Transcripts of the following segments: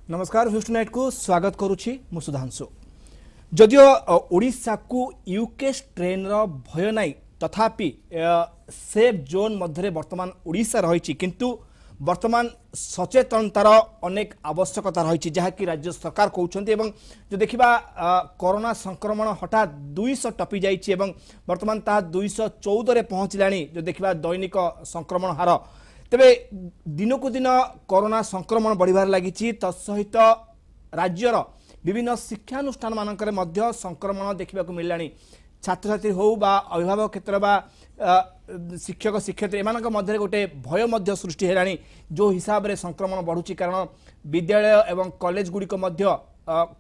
नमस्कार भ्यूज टुनाइट को स्वागत करुछि मु सुधांशु। जदियो ओडिशा को यूके स्ट्रेन रो भय नाई तथापि सेफ जोन मध्य वर्तमान ओडिशा रही किंतु वर्तमान सचेतनतार अनेक आवश्यकता रही जहाँ कि राज्य सरकार कहते जो देखा कोरोना संक्रमण हठात 200 टपी जाइए वर्तमान ता 214 पहुँचला जो देखा दैनिक संक्रमण हार तेबे दिन को दिन कोरोना संक्रमण बढ़िबार लगी तत्सहित राज्यर विभिन्न शिक्षानुष्ठान मानकरे मध्य संक्रमण देखा मिलला। छात्र छात्री हो बा अभिभावक क्षेत्र बा शिक्षक शिक्षयित्री एमान मध्य गोटे भय मध्य सृष्टि है जो हिसाब से संक्रमण बढ़ुची कारण विद्यालय एवं कॉलेज गुड़िक मध्य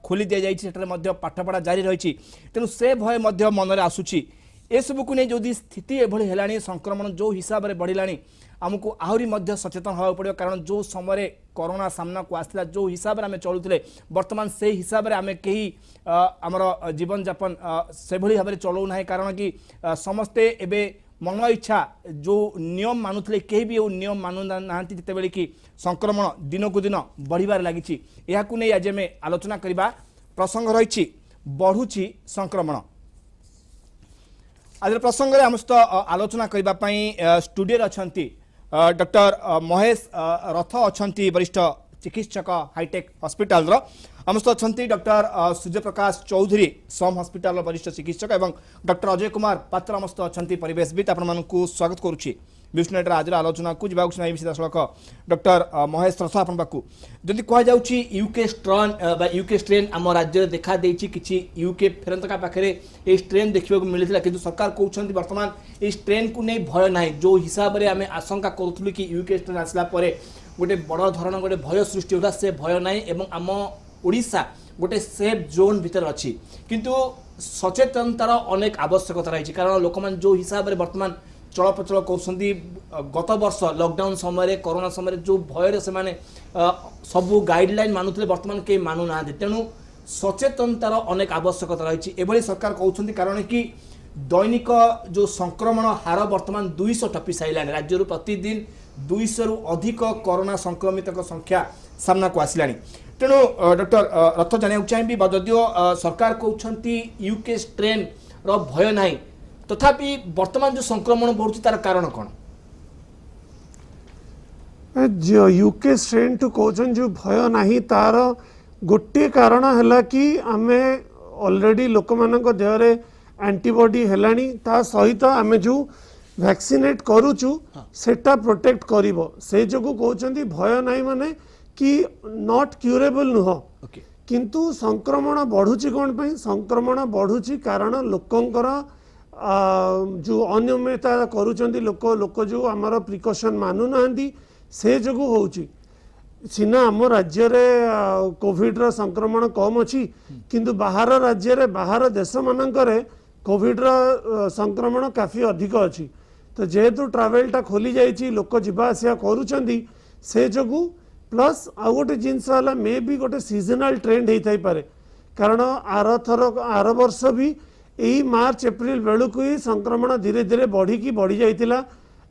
खोली दि जाइए पाठपढ़ा जारी रही तेणु से भय मध्य मन में आसूची एसबू को नहीं जदि स्थिति एभली है संक्रमण जो हिसाब से बढ़ला आमको आहरी मध्य सचेतन होगा पड़ो कारण जो समय कोरोना सामना को आसला जो हिसाब से आम चलुले वर्तमान से हिसाब से आम कहीं आमर जीवन जापन से भाव में चलाऊ ना कारण कि समस्ते एबे मन इच्छा जो नियम मानुले कहीं भी नियम मानु ना जिते कि संक्रमण दिन को दिन बढ़िबार लगी नहीं आज आम आलोचना करवा प्रसंग रही बढ़ुची संक्रमण। आज प्रसंग में आम सहित आलोचना करने स्टूडियो अच्छा डॉक्टर महेश रथ अच्छा वरिष्ठ चिकित्सक हाईटेक हॉस्पिटल आम सहित अच्छा डॉक्टर सूर्यप्रकाश चौधरी सम हॉस्पिटल वरिष्ठ चिकित्सक और डॉक्टर अजय कुमार पात्र आम सहित अच्छा परिवेशविद आपको स्वागत करुच्ची विष्णुनेट आज आलोचना को जावाक सीधासख डॉक्टर महेश रथ आपण पाक जदि कहुच्छी यूके स्ट्रेन यूके स्ट्रेन आम राज्य देखा कि यूके फेरंतका पाखे ये स्ट्रेन देखा मिलता कि सरकार कहते बर्तमान ये स्ट्रेन को नहीं भय ना जो हिसाब से आम आशंका करूँ कि यूके स्ट्रेन आसला गोटे बड़ धरण गोटे भय सृष्टि होता से भय ना आम ओडिशा गोटे सेफ जोन भितर अच्छी किंतु सचेतनतार अनेक आवश्यकता रही कारण लोक मैंने जो हिसाब से बर्तमान चलप्रचल कर गत वर्ष लॉकडाउन समय कोरोना समय जो भय से माने सबू गाइडलाइन मानुले बर्तमान कई मानु ना तेणु सचेतनतार अनेक आवश्यकता रही एभली सरकार कहते कारण कि दैनिक जो संक्रमण हार बर्तमान 200 टपी सारा राज्य प्रतिदिन 200 रु अधिक कोरोना संक्रमित संख्या सामना को आसला तेणु डॉक्टर रथ जाना चाहिए जदियो सरकार कहते यूके स्ट्रेन रो भय ना तथापि वर्तमान जो संक्रमण बढ़ुची तार कारण कौन यूके स्ट्रेन टू कहन जो भय नहीं तार गोटे कारण है कि आम ऑलरेडी लोक मान देहरे एंटीबॉडी है ता सहित आम जो वैक्सीनेट करुचु सेटा प्रोटेक्ट करिवो से जो कहते भय नहीं माने कि नॉट क्यूरेबल नुह किंतु संक्रमण बढ़ुची कौन पे संक्रमण बढ़ुची कारण लोकंकर जो अनियमितता करुचंदी लोक जो आमर प्रिकॉशन मानु ना से जो होची सीना आम राज्य रे कोविड रो संक्रमण कम अच्छी किंतु बाहर राज्य रे बाहर देश मानकरे कोविड रो संक्रमण काफी अधिक अच्छी तो जेहेतु ट्रावेलटा खोली जाइए लोक जीवा आसिया करुचंदी से जो प्लस आउ गोटे जिनस मे भी गोटे सीजनल ट्रेंड होता ही पारे कारण आर वर्ष भी यही मार्च एप्रिल बेलू को ही संक्रमण धीरे धीरे बढ़ी जाइतिला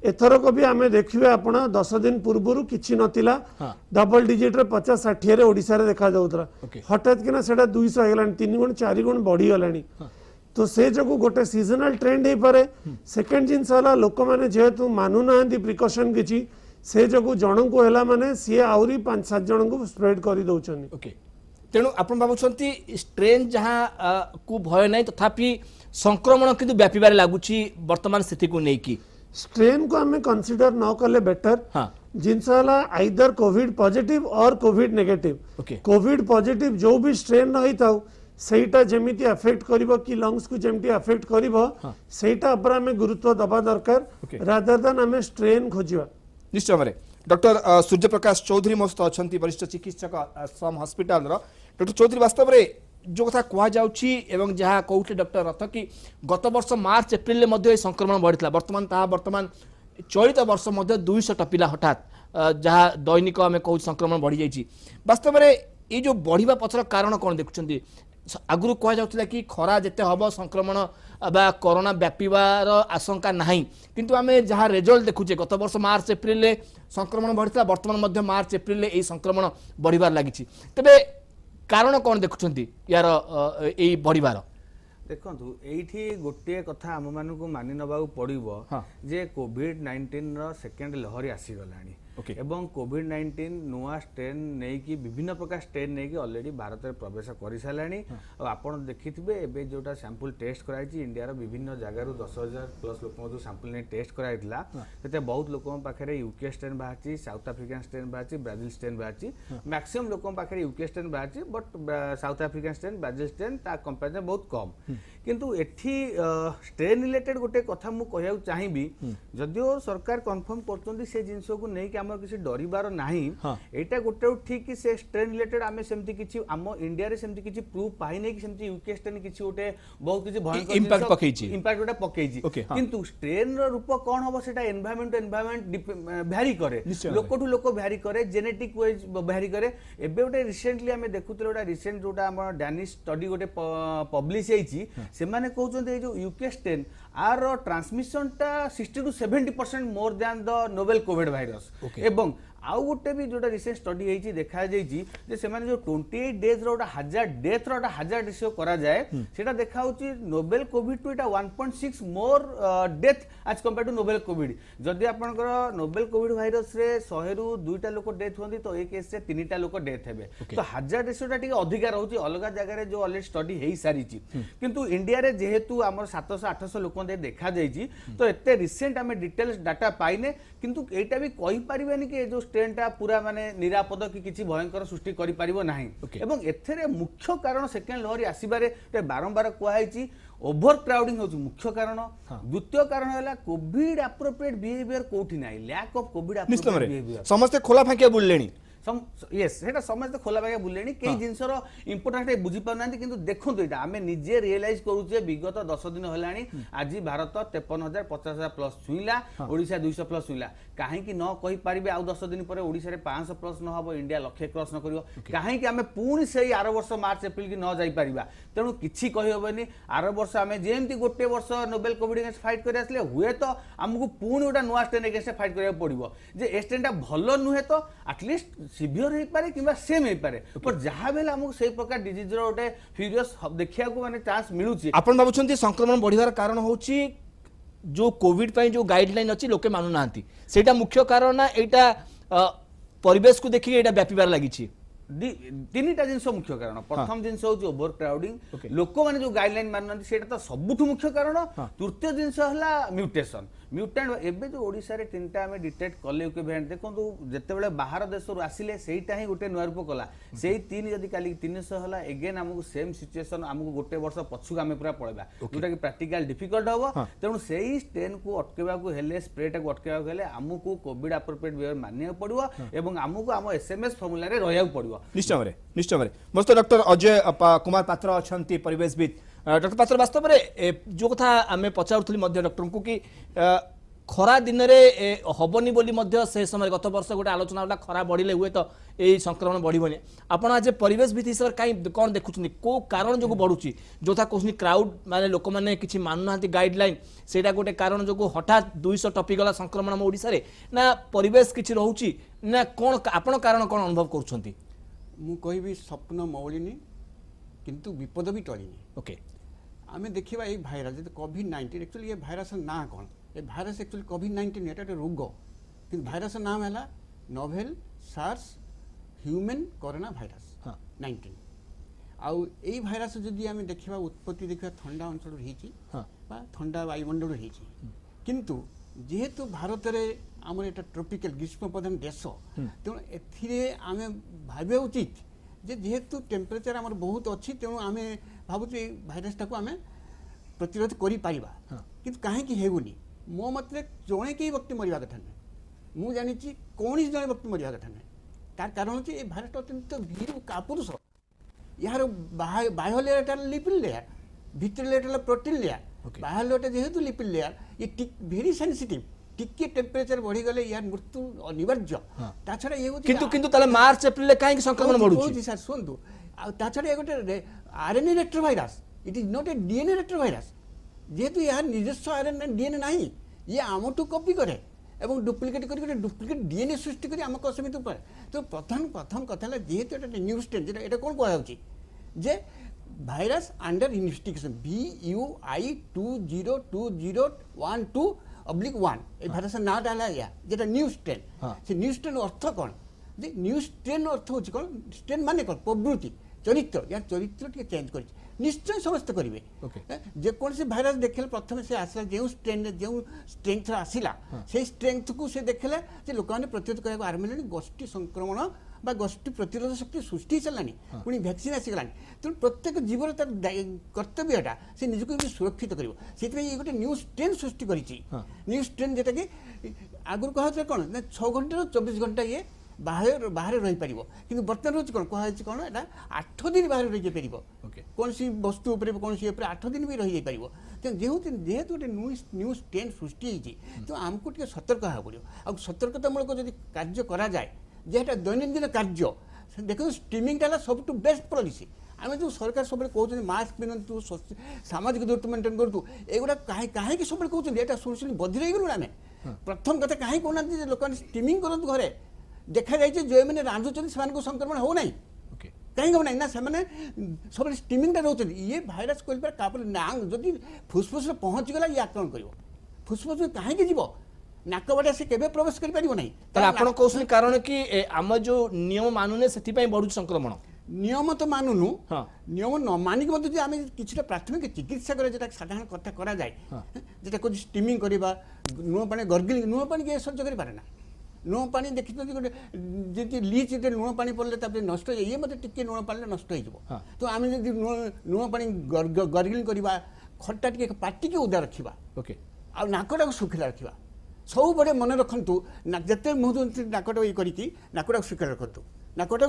एथरक भी आम देखिए आपण 10 दिन पूर्व किसी नथिला डबल डिजिट रे 50-60 ओडिशा रे देखा जाउतरा हठात किना सेटा 200 हेलानी 3 गुण 4 गुण बढ़ी गलानी तो से जो गोटे सीजनल ट्रेंड हो पारे सेकेंड जिनस लोक मैंने जेहेतु मानु ना प्रिकॉशन किछि से जो जन को है माने सी आहरी 5-7 जन को स्प्रेड कर दौरान तेणु आपण भावुंट स्ट्रेन जहाँ को भय ना तथापि संक्रमण किंतु व्यापार लगुच वर्तमान स्थिति को लेकिन स्ट्रेन को आम कंसीडर न कले बेटर जिनस आइदर कोविड पॉजिटिव और कोविड नेगेटिव कोविड पॉजिटिव जो भी स्ट्रेन रही था सेटा जेमिति अफेक्ट करिवो कि लंग्स को जेमिति अफेक्ट करिवो सेटा ऊपर आम गुरुत्व दबा दरकार रादर देन आम स्ट्रेन खोजिबा निश्चय भाव डॉक्टर सूर्यप्रकाश चौधरी मो सहित अच्छा वरिष्ठ चिकित्सक सम हॉस्पिटल डॉक्टर चौधरी वास्तव में जो कथा कहुच्छी जहाँ कहते डॉक्टर रथ कि गत वर्ष मार्च एप्रिल में संक्रमण बढ़ी वर्तमान चलित वर्ष 200 टपिला हठात जहाँ दैनिक आम कहूँ संक्रमण बढ़ी जाइए वास्तव में ये जो बढ़िया पछर कारण कौन देखुं आगु कहुला कि खरा जिते हम संक्रमण बा कोरोना व्यापार आशंका नहीं किंतु आम जहाँ रेजल्ट देखुचे गत वर्ष मार्च एप्रिल संक्रमण बढ़ता बर्तमान मार्च एप्रिल संक्रमण बढ़िबार लगी तेरे कारण कौन देखुं यार यही बढ़िबार देखु ये गोटे कथा आम मान को मानि नवा पड़ो जे कोविड-19 सेकेंड लहरी आसीगला एवं कोविड-19 नुआ स्ट्रेन नहीं कि विभिन्न प्रकार स्ट्रेन नहीं कि ऑलरेडी भारत में प्रवेश कर सारे आपड़ देखिथे एवं जोटा सैंपल टेस्ट कराई इंडिया विभिन्न जगार 10,000 प्लस लोक सैंपल नहीं टेस्ट कराइला से बहुत लोक पाखे यूके स्ट्रेन बाहर साउथ आफ्रिकान स्ट्रेन बाहर ब्राजिल स्ट्रेन बाहर मैक्सिमम लोक पाखे यूके स्ट्रेन बाहर but south African strain Brazil strain comparison बहुत कम किंतु एठी स्ट्रेन रिलेटेड गोटे कथा मु कहया चाहिबी जदियो सरकार कंफर्म करछन्ती से जिंस को नै कि हमर किसी डरिबार नाही एटा गोटे ठीक कि से स्ट्रेन रिलेटेड आमे सेमति किछि हम इंडिया रे सेमति किछि प्रूफ पाइ नै कि सेमति यूके स्ट्रेन किछि गोटे बहुत किछि भयंकर इंपैक्ट पकेछि इंपैक्ट गोटे पकेछि किंतु स्ट्रेन रो रूप कोन होबो सेटा एनवायरनमेंट भ्यारी करे लोक टू लोक भ्यारी करे जेनेटिक वाइज भ्यारी करे एबे गोटे रिसेंटली आमे देखुतले गोटे रिसेंट जोटा हमर डैनिश स्टडी गोटे पब्लिश हेछि से माने कहउछन्ते जो यूके स्ट्रेन आर ट्रांसमिशन टा 60 to 70% more than the novel Covid virus एवं आउ गोटे भी जोटा रिसेंट स्टडी होती देखा जाइए जे से माने जो 28 डेज रो हजार डेथ रो हजार रेशियो करा जाए सेटा देखा होची नोवेल कोविड टू एटा 1.6 more death as compare to novel Covid जदि आपनकर नोवेल कोविड वायरस रे 100 रु 2टा लोक डेथ होंदी तो एक केस रे 3टा लोक डेथ हेबे तो हजार रेशियो टा टिके अधिका रहउची अलग जगह रे जो ऑलरेडी स्टडी हेई सारीची किंतु इंडिया रे जेहेतु हमर 700-800 लोक दे देखा जाइए तो एते रिसेंट आमे डिटेल्स डाटा पाइने किंतु एटा भी कहि परिबेनी कि जो स्ट्रेन टा पूरा माने निरापद कि किछि भयंकर सृष्टि करि परिबो नाही एवं एथरे मुख्य कारण सेकेंड लहरी आसीबारे बारंबार कहैछि ओभर क्राउडिंग होछि मुख्य कारण द्वितीय कारण हैला कोविड एप्रोप्रिएट बिहेवियर कोठी नाही lack of COVID appropriate behaviour समस्त खोला फांकिया बुललेनी यस सेटा समस्त खोला बागे बुलेनी कई जिनसर इंपोर्टेंट बुझी पाना किंतु देखंतु एटा आमे निजे रियलाइज करूचे विगत 10 दिन होलानी आज भारत 53,000 50,000 प्लस छुईला ओडिसा 200 प्लस छुईला काहे कि न कहि परिबे आ 10 दिन परे ओडिसा रे 500 प्लस न हबो इंडिया लक्ष्य क्रॉस न करियो काहे कि आमे पूर्ण सेही आरो वर्ष मार्च अप्रैल की न जाई परिबा तेनु किछि कहि होबनी आरो वर्ष आमे जेमति गोटे वर्ष नोबेल कोविड अगेंस्ट फाइट करि आसले हुए तो हमकु पूर्ण ओटा नुवा स्ट्रेन अगेंस्ट फाइट करिया पड़िबो जे स्ट्रेन टा भलो नुहे तो एटलीस्ट सिवियर हो पारे कि सेम हो पारे पर जहाँ बेले हमको से प्रकार डिजीज रो गोटे फ्यूरियस देखिया को माने चांस मिलुची आपण बाबुछंती संक्रमण बढ़िवार कारण होची जो कोविड पई जो गाइडलाइन अछि लोके मानु नांती सेटा मुख्य कारण ना एटा परिवेश को देखि एटा व्यापीबार लागिछि तीनटा जिनस मुख्य कारण प्रथम जिनस होची ओवर क्राउडिंग लोक माने जो गाइडलाइन मानन सेटा तो सबुठु मुख्य कारण तृतीय जिनस हला म्यूटेशन म्यूटेंट एबे जो ओडिसा रे तीनटा हमें डिटेक्ट कले के वेरिएंट देखंतु जते बेले बाहर देश रु आसिले सेटा ही गोटे नुआ रूप कला सेही तीन जदी काली 300 हला अगेन हमकु सेम सिचुएशन हमकु गोटे वर्ष पछु हमें पूरा पळेबा जोटा कि प्रैक्टिकल डिफिकल्ट होबो तेनु सेही स्ट्रेन को अटकेबा को हेले स्प्रे टा को अटकेबा को हेले हमकु कोविड एप्रोप्रिएट बिहेवियर मानिया पड़िबो एवं हमकु हम एसएमएस फॉर्मूला रे रहया पड़िबो निश्चय में मस्त डॉक्टर अजय कुमार पात्र अच्छा परिवेशविद डॉक्टर पात्र वास्तव में जो कथा आम पचारूली डॉक्टर को कि खरा दिन में हबनी बोली से समय गत वर्ष गोटे आलोचना होता खरा बढ़िले हुए तो यही संक्रमण बढ़नी आप आज परिवेशविद हिसाब से कहीं कौन देखुं कौ कारण जो बढ़ुची जो था कहते क्राउड माने लोक मैंने किसी मानुना गाइडलाइन से गोटे कारण जो हठात 200 टपिगला संक्रमण ओडिशा रे ना परिवेश किसी रोची ना कौन आपण कारण कौन अनुभव करुँच मु कहबी स्वप्न मौलिनी किंतु विपद भी टलिनी ओके आमे देखिबा ए भाइरस जे कोविड-19 एक्चुअली ये भाइरस ना कोन ए भाइरस एक्चुअली कोविड-19 एटा रोग कि भाइरस नाम है novel SARS human corona virus 19 आउ ए भाइरस जदि आमे देखिबा उत्पत्ति देखिबा ठंडा अंचल रहिछि बा ठंडा वायुमंडल रहिछि किंतु जेहेतु भारत रे आमर एटा ट्रॉपिकल ग्रीष्म प्रधान देश तेणु एथिरे आमे भाबे उचित जे जेहेतु टेम्परेचर आमर बहुत अच्छी तेणु आमे भाबुछु ए भाइरस टाको आमे प्रतिरोध करि पारिबा किंतु काहे कि हेउनी मो मतले जणे के व्यक्ति मरिया कथा नै मु जानि छि कोनी जणे व्यक्ति मरिया कथा नै तार कारण छि ए भाइरस अत्यंत भीरु कापुरुष यार बाह्य लेयर लिपिड लेयर भीतर लेयर प्रोटीन लेयर बाह्य लेयर जेहेतु लिपिड लेयर ये वेरी सेंसिटिव टिके टेम्परेचर बढ़ी गले यार मृत्यु अनिवार्य छड़ा ये किंतु ताले मार्च एप्रिल काहे संक्रमण बढ़ुची सर सुनतु ता छड़ा ये गोटे RNA retrovirus, it is not a DNA retrovirus. जेहेतु यार निजस्व आरएनए डीएनए नहीं, ये आमठू कॉपी करे এবং ডুপ্লিকেট করে ডুপ্লিকেট ডিএনএ সৃষ্টি করে আমাকে অসীমিত করে। তো প্রথম কথা হল যেহেতু এটা নিউ স্ট্রেন, যেটা এটা কোন কুয়া যাচ্ছে যে ভাইরাস আন্ডার ইনভেস্টিগেশন BU202012/1 এই ভাইরাসের নাটা হল ইয়া যেটা নিউ স্ট্রেন। সে নিউ স্ট্রেন অর্থ কোন যে নিউ স্ট্রেন অর্থ হচ্ছে কোন স্ট্রেন মানে কোন প্রবৃত্তি চরিত্র, ইয়ার চরিত্র টিকে চেঞ্জ করেছে। নিশ্চয় সমস্ত করবে যেকୌଣସି ভাইরাস দেখলে প্রথমে সে আসলা যে স্ট্রেংথ আসিলা সেই স্ট্রেংথ কু সে দেখলে যে লোক মানে প্রতিরোধ করা আরম্ভ হলে গোষ্ঠী সংক্রমণ বা গোষ্ঠী প্রতিরোধ শক্তি সৃষ্টি চালানি, পুଣି ভ্যাকসিন আসিগলানি। তেমন প্রত্যেক জীবর তার কর্তব্যটা সে নিজকে সুরক্ষিত করব। সেইপাই এই গোটে নিউ স্ট্রেন সৃষ্টি করেছি। নিউ স্ট্রেন যেটাকি আগুন কুয়া হচ্ছে কোণ না 6 ঘণ্টার 24 ঘণ্টা ইয়ে ବାହାରେ ରହିପାରିବ, କିନ୍ତୁ ବର୍ତ୍ତମାନ ହେଉଛି କ'ଣ କୁହାଯାଇଛି କ'ଣ ଏଇଟା 8 ଦିନ ବାହାରେ ରହିଯାଇପାରିବ। କୌଣସି ବସ୍ତୁ ଉପରେ କୌଣସି ଉପରେ 8 ଦିନ ବି ରହିଯାଇପାରିବ। ତେଣୁ ଯେହେତୁ ଗୋଟେ ନ୍ୟୁ ଷ୍ଟ୍ରେନ୍ ସୃଷ୍ଟି ହେଇଛି ତ ଆମକୁ ଟିକେ ସତର୍କ ହେବାକୁ ପଡ଼ିବ। ଆଉ ସତର୍କତାମୂଳକ ଯଦି କାର୍ଯ୍ୟ କରାଯାଏ ଯେ ଏଇଟା ଦୈନନ୍ଦିନ କାର୍ଯ୍ୟ, ଦେଖନ୍ତୁ ଷ୍ଟ୍ରିମିଂଟା ହେଲା ସବୁଠୁ ବେଷ୍ଟ ପଲିସି। ଆମେ ଯେଉଁ ସରକାର ସବୁବେଳେ କହୁଛନ୍ତି ମାସ୍କ ପିନ୍ଧନ୍ତୁ, ସାମାଜିକ ଦୂରତ୍ୱ ମେଣ୍ଟେନ୍ କରନ୍ତୁ, ଏଗୁଡ଼ା କାହିଁକି ସବୁବେଳେ କହୁଛନ୍ତି? ଏଇଟା ଶୁଣି ବଧି ରହିଗଲୁ ଆମେ। ପ୍ରଥମ କଥା କାହିଁକି କହୁନାହାନ୍ତି ଯେ ଲୋକମାନେ ଷ୍ଟ୍ରିମିଂ କରନ୍ତୁ ଘରେ। देखा जाए जो मैंने रांधुंट से संक्रमण हो ना कहीं हम ना से सब स्टीमिंग रोच ये भाइरस कहपर नांग जदि फुसफुस पहुँची गला ये आक्रमण कर फुसफुस में कहीं जीव नाक बाटे से केबे प्रवेश कर पारिबो नहीं। आपण कहउछन कारण कि आम जो नियम मानुने सेति पई बढु संक्रमण नियम तो मानुनु नियम न मानिक मत जे आमे किछटा प्राथमिक चिकित्सा करे जेटा साधारण कथा करा जाय जेटा को स्टीमिंग करबा नुआ पानी गर्गिलिंग नुआ पानी के सह्य करि पारे ना लुण पानी देखी गोटे जी लीच लुण पानी पड़े नष्ट ये मत टे लुण पानी नष्ट हो तो आम जब लुण पानी गर्गिलिंग करवा खट्टा टे पाटी के उदा रखा आ नाकटा सुखिला रखा सब बड़े मन रखु जिते मुहूर्त नाकटा ये करके नाकटा सुखिला रखु नाकटा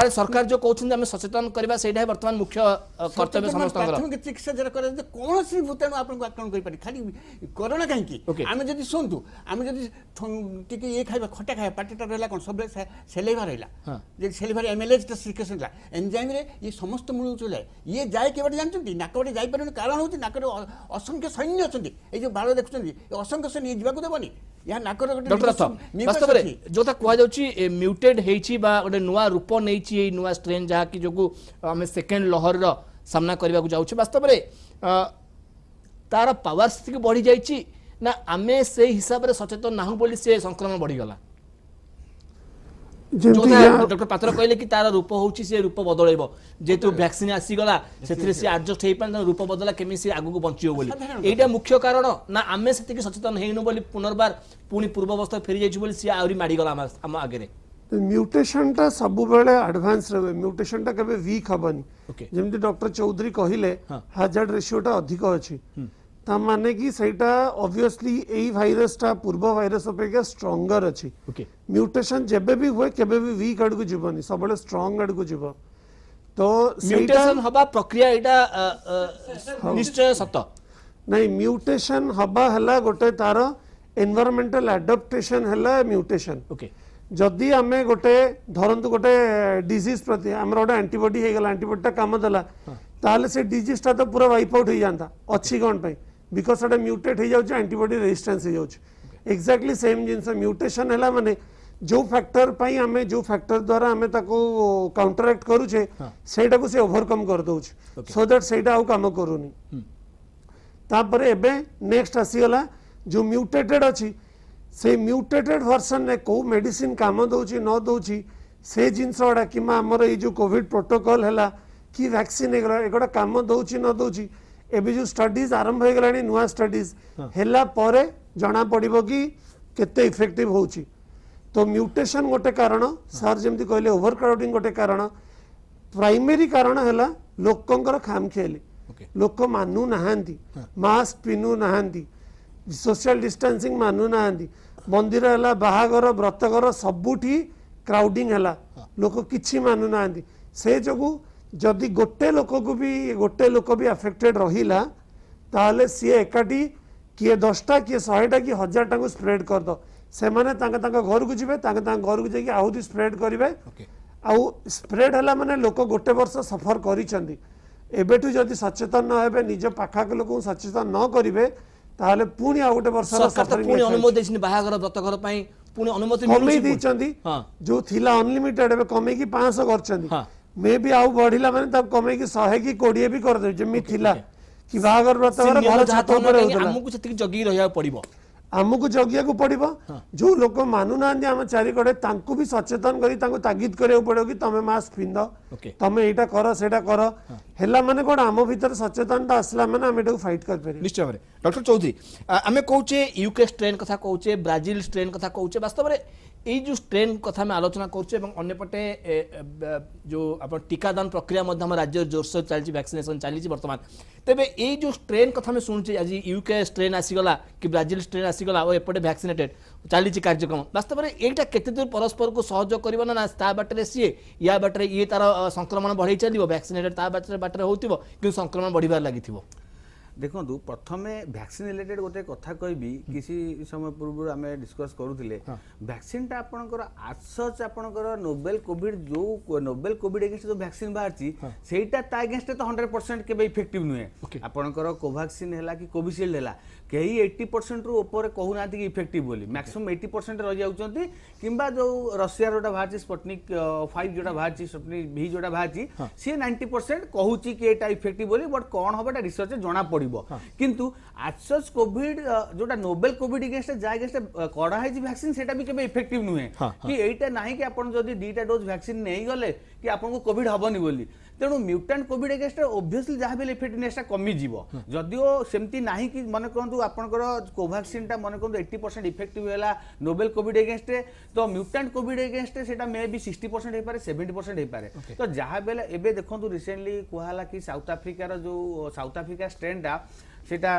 सरकार जो कहते हैं सचेतन करवा से बर्तमान मुख्य कर्तव्य प्राथमिक चिकित्सा जरा कौन सी भूताणु आपको आक्रमण कर खाली कोरोना कहीं आम जब शुणु आम जब ये खाଇବା खटा खाଇବା पार्टीटा रहा कौन सब सेलेभा रहा सेलेभार एमएलएज सिक्रेशन एंजाइम ये समस्त मूल चलाए ये जाए के जानते नाक बाटे जापर कारण हूँ नाक असंख्य सैन्य अच्छा ये जो बाड़ देखुं असंख्य सैन्य जावाक देवनी यहाँ नाकर जो कहुच्छी म्यूटेड गोटे नुआ रूप नहीं नुआ स्ट्रेन जहाँकि जो आम सेकेंड लहर सामना करने को जाऊँ वास्तव में तार पावर स्थिति बढ़ी जाइए ना आमे से हिसाब से सचेतन ना बोली से संक्रमण बढ़ीगला डॉक्टर पात्र कहले कि तार रूप होची से रूप बदल जेतु वैक्सीन आसीगला से एडजस्ट हो पान रूप बदला केमी से आगु को बंचियो बोली एटा मुख्य कारण ना आमे सेति सचेतन हेनु बोली पुनर्बार पुनी पूर्व अवस्था फेरी जाइछु बोली से आउरी माडीगला हम आगे म्यूटेशन टा सब बेले एडवांस रहे म्यूटेशन टा केबे वीक हबनी जेमति डॉक्टर चौधरी कहिले हाजार्ड रेशियो टा अधिक अछि ता माने कि सेटा ऑब्वियसली एई भाइरस टा पूर्व भाइरस अपेक्षा स्ट्रांगर अछि म्यूटेशन जेबे भी हुए केबे भी वीक आड़ को जीवनी सब बेले स्ट्रांग आड़ को जीव तो म्यूटेशन हबा प्रक्रिया एटा निश्चय सत नहीं म्यूटेशन हबा हला गोटे तार एनवायरमेंटल एडाप्टेशन हला म्यूटेशन जदि आमे गोटे धरंतु गोटे डिजीज प्रति हमर गोटे एंटीबॉडी हे गला एंटीबॉडी काम देला ताले से डिजीज ता तो पूरा वाइप आउट हो जाता अच्छी कौन पे बिकॉज एटा म्यूटेट हो जाउछ एंटीबॉडी रेजिस्टेंस हो जाउछ एक्जेक्टली सेम जिंस म्यूटेशन हला माने जो फैक्टर पई हमें जो फैक्टर द्वारा हमें ताको काउंटरएक्ट करूछे सेटा को से ओवरकम कर दोछ सो दैट सेटा आउ काम करूनी तापर एबे नेक्स्ट आसी गला जो म्यूटेटेड अछि से म्यूटेटेड वर्सन ने को मेडिसिन काम दउची न दउची से जिंस गुड़ा कि आमर ये जो कोविड प्रोटोकॉल है कि वैक्सीन एगुड़ा काम दउची न दउची एबे जो स्टडीज आरंभ हो गलानी नुआ स्टडीज हैला परे जना पड़िबो कि केते इफेक्टिव होची तो म्यूटेशन गोटे कारण सर जेमती कहले ओवर क्राउडिंग गोटे कारण प्राइमरी कारण हैला लोकंकर खामखियाली लोक मानु नाहांती मास्क पिनु नाहांती सोशल डिस्टेंसिंग मानु नाहांती मंदिर हैला बाहागर व्रतगर सबुठी क्राउडिंग हैला लोक किछि मानु नाहांती से जगु जदि गोटे लोक भी अफेक्टेड रहिला ताले सी एकाटी किए 10टा किए 100टा कि 1000टा को स्प्रेड कर दो से माने तांका घर को जिवे तांका घर को जाके आउदी स्प्रेड करिवे आउ स्प्रेड हला माने लोक गोटे वर्ष सफर करिसंदी एबेठू जदि सचेतन न हेबे निज पाखाक लोक सचेतन न करिवे ताहले पुणी आ गोटे वर्ष सरकार तो पुणी अनुमति देछिन बाहागर व्रतघर पई पुणी अनुमति कमे दैचंदी जो थिला अनलिमिटेड एबे कमे की 500 करचंदी मे भी आउ बढ़िला माने तब कमे की 100 की 20 भी कर दे जेमी थिला कि बाहागर व्रतघर घर छात ऊपर होतला हमकु सेति जगी रहिया पड़िबो आमको जगिया को पड़ो जो लोक मानु ना आम चारिकड़े तांको भी सचेतन करी तांको तागिद करिया पड़ो कि तमे मास्क पिंध तमे एटा कर सेटा कर हेला माने कोन आम भीतर सचेतनता आसला माने हम एटा फाइट कर पेरे निश्चय भाବରେ डॉक्टर चौधरी आमे कहूचे यूके स्ट्रेन कथा कहूचे ब्राजिल स्ट्रेन कथा कहूचे वास्तव में এই जो स्ट्रेन कथा में आलोचना करछे এবং अन्यपटे जो अपन टीकादान प्रक्रिया मध्य हम राज्य जोरसोर चलछि वैक्सीनेशन चलछि वर्तमान तेबे এই जो स्ट्रेन कथा में सुनछि आज यूके स्ट्रेन आसीगला कि ब्राजिल स्ट्रेन आसीगला और एपटे वैक्सीनेटेड चलछि कार्यक्रम वास्तव में एटा केते दूर परस्पर को सहयोग करिवो ना ता बाटरे सीए या बाटरे ये तार संक्रमण बढ़ई चलिवो वैक्सीनेटेड ता बाटरे होतिबो कि संक्रमण बढ़िबार लागिथिबो देखो प्रथम वैक्सीन रिलेटेड गोटे कथा कहबी किसी समय पूर्व आम डिस्कस करूले वैक्सीन टा आपनकर आज सच आपनकर नोवेल कोविड जो नोवेल कोविड एगेंस्ट जो वैक्सीन बाहरची सेटा ता एगेंस्ट तो 100% केबे इफेक्टिव नुहे आपनकर कोवैक्सीन हैला कि कोविशील्ड हैला कहीं 80% रु ऊपर कहू ना कि इफेक्टिव बोली मैक्सिमम 80% रह जाउचंती किंबा जो रशिया जोटा बाहरची स्पुटनिक 5 जोटा बाहरची स्पुटनिक भी जोटा बाहरची से 90% कहूची कि एटा इफेक्टिव बोली बट कोन होबा रिसर्च जणा पड़िबो किंतु आजसच कोविड जोटा नोवेल कोविड अगेंस्ट जा अगेंस्ट कड़ा है वैक्सीन सेटा भी केबे इफेक्टिव नुहे कि एटा नाही कि आपण जदी डीटा डोज वैक्सीन नहीं गले कि आपनको कोविड हबनी बोली तेणु म्यूटेंट कोविड अगेंस्ट ओब्वियसली जहाँ भी इफेक्टिवनेस कमी जीवो जदिओ सेमती नाही कि मन करंतु आपनकर कोवैक्सीन टा मन करंतु 80% इफेक्टिव हैला नोवेल कोविड अगेंस्ट तो म्यूटेंट कोविड अगेंस्ट सेटा मे बी 60% हे पारे 70% हे पारे तो जहाँ बेले एबे देखंतु रिसेंटली कहला कि साउथ अफ्रिकार जो साउथ अफ्रिका स्ट्रेन टा सेटा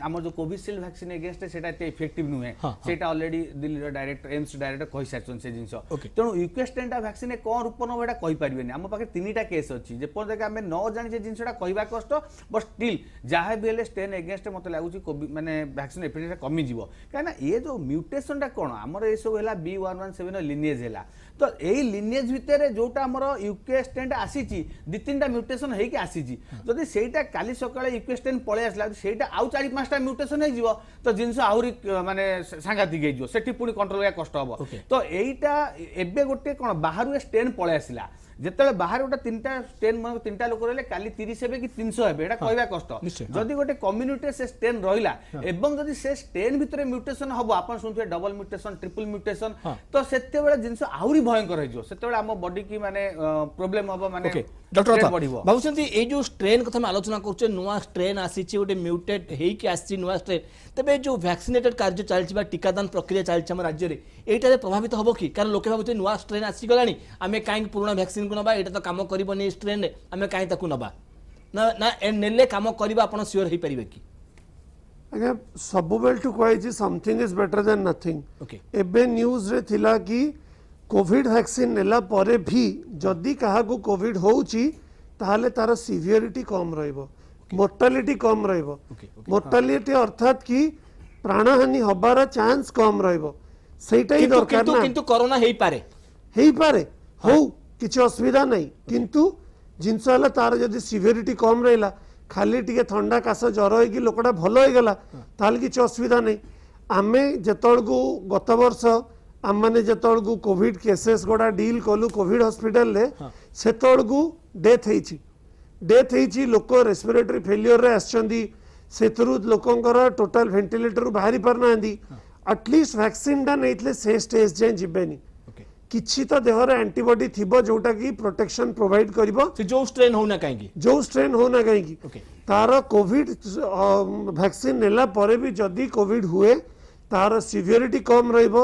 हमर जो कोविशील्ड वैक्सीन अगेंस्ट सेटा एते इफेक्टिव नुहे सेटा already Delhi director AIIMS director कहि साचन से जिंस तेणु यूके स्ट्रेन वैक्सीन कोन रूप न बेटा कहि परिबेनी हम पाखे तीनटा केस अछि जे पर जगह हमें न जानि जे जिंसटा कहिबा कष्ट बट स्टिल जहाँ भी हेले स्ट्रेन अगेंस्ट मते लागुची कोविड माने वैक्सीन इफेक्टिव कमी जीवो काना ये जो म्यूटेशन टा कोन हमर ए सब हैला B117 लिनिएज हैला तो एई लिनिएज भितरे जोटा हमर यूके स्ट्रेन आसीची दि तीनटा म्यूटेशन हेकि आसीची जदि सेटा काली सकाळे यूके स्ट्रेन पळे आसला सेटा आउ 4-5टा म्यूटेशन हे जीवो तो जिंस आउरी माने सांगातिक हे जीवो सेठी पुनी कंट्रोल या कष्ट हबो तो एईटा एबे गोटे कोन बाहरु स्ट्रेन पळे आसिला जेतेले बाहर गोटे तीनटा स्ट्रेन तीनटा लोक रहले काली 30 हेबे कि 300 हेबे एटा कहबा कष्ट जदि गोटे कम्युनिटी से स्ट्रेन रहिला एवं जदि से स्ट्रेन भितरे म्यूटेशन हबो आपण सुनथे डबल म्यूटेशन ट्रिपल म्यूटेशन तो सेते बेले जिंस आउरी भयंकर हे जो सेते बेले हम बॉडी की माने प्रॉब्लम हबो माने डॉक्टर बाबूचंदी ए जो स्ट्रेन कथा में आलोचना करछे नुवा स्ट्रेन आसीची गोटे म्यूटेट हेई कि आसी नुवा स्ट्रेन तबे जो वैक्सीनेटेड कार्य चलछि बा टीकादान प्रक्रिया चलछि हम राज्य रे एटा प्रभावित हबो कि कारण लोके भाबुते नुवा स्ट्रेन आसी गलानी आमे काई पुराना वैक्सीन को नबा एटा तो काम करबोनी स्ट्रेन रे आमे काई ताकू नबा ना ना नेले काम करबा आपण श्योर हे परिबे कि अगे सब बेल टू कहै something is better than nothing एबे न्यूज रे थिला कि कोविड वैक्सीन नेला परे भी जदि कहा को कोविड होउची ताहले तार सिवियरिटी कम रहइबो मोर्टालिटी कम रहइबो मोर्टालिटी अर्थात कि प्राणहानि हबार चांस कम रहइबो सेटा ही दरकार ना किंतु कोरोना हेई पारे हो किछ असुविधा नहीं किंतु जिंस हला तार जदि सिवियरिटी कम रहला खाली टिके ठंडा कास ज्वर होई कि लोकटा भलो होई गेला ताहले किछ असुविधा नहीं आमे जेतळ को गत वर्ष आम मैंने जो कोविड केसेस गोड़ा डील कलु कोविड हॉस्पिटल रे सेतळ को डेथ हेची लोक रेस्पिरेटरी फेलियर रे आछंदी सेतरु लोकंकर टोटल वेंटिलेटर बाहरी परना एटलिस्ट वैक्सीन टा नैतले से स्टेज जे जिबेनी किछि तो देह रे एंटीबॉडी थिबो जोटा की प्रोटेक्शन प्रोवाइड करिवो जो स्ट्रेन होना कहीं तार कोविड वैक्सीन नेला परे भी जदी कोविड हुए तार सिवियरिटी कम रहिबो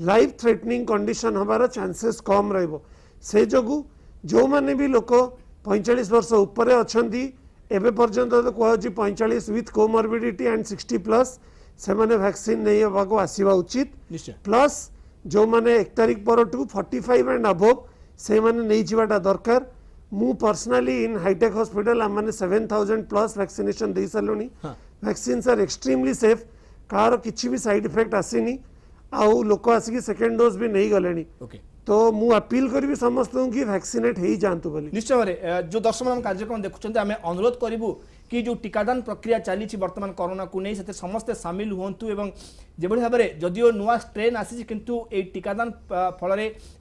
लाइफ थ्रेटनिंग कंडीशन हमारा चांसेस कम रहिबो से जगु जो माने भी लोक 45 वर्ष ऊपर अछंती एबे पर्यंत तो कहछि 45 विथ कोमॉर्बिडिटी एंड 60 प्लस से माने वैक्सीन नहीं होबाको आसीबा उचित प्लस जो माने 1 तारिख पर टू 45 एंड अबव से माने नहीं जिवाटा दरकार मु पर्सनली इन हाईटेक हॉस्पिटल हम माने 7000 प्लस वैक्सीनेशन दे सलोनी वैक्सीन्स आर एक्सट्रीमली सेफ कार किसी भी साइड इफेक्ट आसीनी आउ लोक आसिक सेकेंड डोज भी नहीं गले तो मु अपील करी समस्त कि वैक्सीनेट हो जातु बोली निश्चय भाव जो दर्शक मान कार्यक्रम देखुं आम अनुरोध करूँ कि जो टीकादान प्रक्रिया चली बर्तमान कोरोना को नहीं से समस्ते सामिल हूँ एवं जो भाव में जदिव नुआ स्ट्रेन आसी किंतु ये टीकादान फल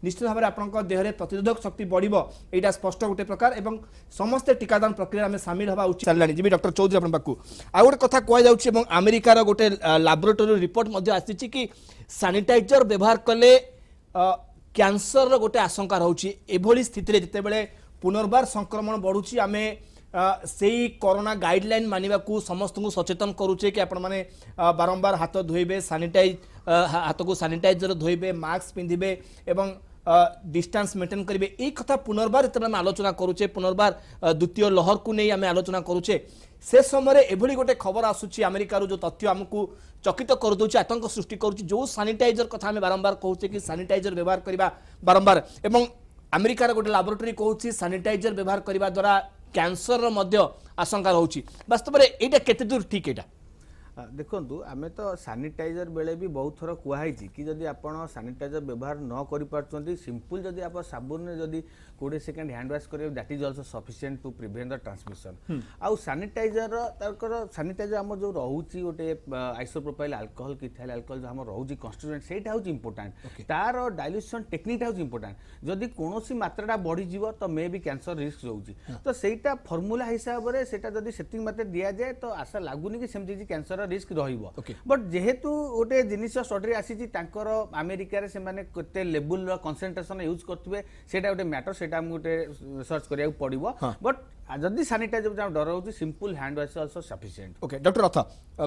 निश्चित भाव में आपंक देहरे प्रतिरोधक शक्ति बढ़ो यहाँ स्पष्ट गोटे प्रकार एवं समस्ते टीकादान प्रक्रिया में सामिल हवा उचित चललानी जी डॉक्टर चौधरी अपन पाखु आ गोटे कथा कहुच्छे अमेरिकार गोटे लैबोरेटरी रिपोर्ट आसी कि सैनिटाइजर व्यवहार कले कैंसर गोटे आशंका रोचे एभली स्थिति जितेबाला पुनर्बार संक्रमण बढ़ुची आम से कोरोना गाइडलाइन मानिबा को समस्त को सचेतन करूचे कि आपण माने बारंबार हाथ धोइबे हाथ को सैनिटाइजर धोइबे मास्क पिंधिबे एवं डिस्टेंस मेंटेन करेंगे ये कथा पुनर्बार जिते आलोचना करूचे पुनर्बार द्वितीय लहर को नहीं आम आलोचना करूचे से समय एभली गोटे खबर आसूची अमेरिकार जो तथ्य आमको चकित कर दूचे आतंक सृष्टि करुच्ची जो सैनिटाइजर कथा आम बारंबार कहूचे कि सैनिटाइजर व्यवहार करवा बारंबार एवं अमेरिकार गोटे लैबोरेटरी कहूँ सैनिटाइजर व्यवहार करने द्वारा कैंसर आशंका रोची वास्तव में यहाँ केते दूर ठीक है देखु आम तो सैनिटाइजर बेले भी बहुत थर कहुई कि जदि आप सैनिटाइजर व्यवहार न कर सिंपल जदि आप साबुन जदि 20 सेकेंड हैंड वाश करेंगे that is also sufficient to prevent the transmission आउ सैनिटाइजर सैनिटाइजर आम जो रोचे गोटे आइसोप्रोपाइल अल्कोहल किथाइल अल्कोहल जो आम रोचे कन्स्टिट्यूएंट सेटा हूँ इंपोर्टाट तार डाइल्यूशन टेक्निक हूँ इंपोर्टाट जदि कौन मात्रा बढ़ी तो मे भी कैंसर रिस्क रोचे तो सहीटा फर्मूला हिसाब से सेटा जदि सेटिंग मात्रा दि जाए तो आशा लगुनि कि सेमती कैंसर रिस्क रहिबो बट जेहेतु गोटे जिनिस स्टडी आसी अमेरिका से माने केते लेवल कंसंट्रेशन यूज करथिबे सेटा गोटे मैटर सेटा हम गोटे रिसर्च करिया पड़िबो बट जदि सैनिटाइजर जो डर होची simple hand wash also sufficient okay doctor रथ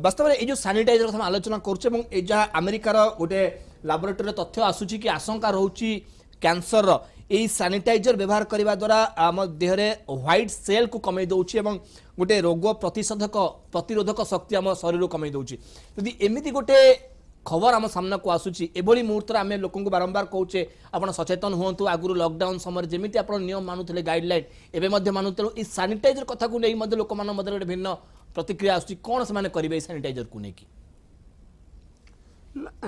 वास्तव में ये जो सैनिटाइजर कथा आलोचना करूचे एवं ए जहा अमेरिकार गोटे लैबोरेटरी तथ्य आसुची कि आशंका रहउची कैंसर यही सैनिटाइजर व्यवहार करने द्वारा आम देहरे व्हाइट सेल को कमे दौची एवं गोटे रोग प्रतिरोधक शक्ति आम शरीर कमे दौची यदि एमती गोटे खबर आम सामना को आसूची एभली मुहूर्त आम लोक बारंबार कहूचे आप सचेतन हूँ आगुरी लॉकडाउन समय जमी आप नियम मानुले गाइडलाइन एवं मानुते इस सैनिटाइजर कथा को नहीं लोक गोटे भिन्न प्रतिक्रिया आसूची कौन से करेंगे सैनिटाइजर को लेकिन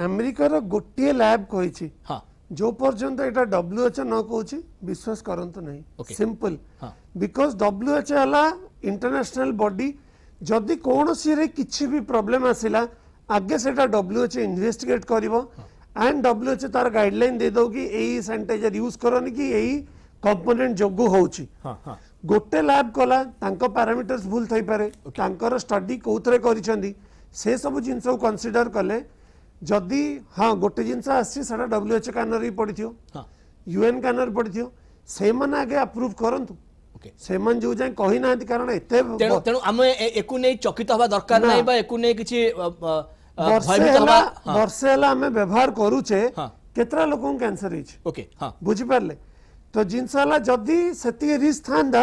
अमेरिकार गोटे लैब कही हाँ जो पर्यंत यहाँ WHO न कहूँ विश्वास करंतु नहीं सिंपल बिकॉज WHO है इंटरनेशनल बॉडी जदि कौन सी किसी भी प्रॉब्लम आसिला आगे से WHO इन्वेस्टिगेट करिवो एंड WHO तार गाइडलाइन दे दो कि यही सैनिटाइजर यूज करनी कि यही कंपोनेंट जोगु होउची गोटे लैब कला तांको पैरामीटर्स भूल थई पारे तांकर स्टडी कोथरे करिसेंदी से सब जिंस को कंसीडर कले जदि हाँ गोटे जिनस आसा WHO कानर पड़ी UN कानर पड़ी से मैंने आगे अप्रूव करंतु से मन जो जाए कही ना कारण एते तेणु आम एकु नहीं चकित हवा दरकार नहीं बा एकु नहीं किछि वर्षे हला आमे व्यवहार करूचे केतरा लोगों कैंसर हिच ओके हां बुझी पारले तो जिनस हला जदि सेति रिस्क थांदा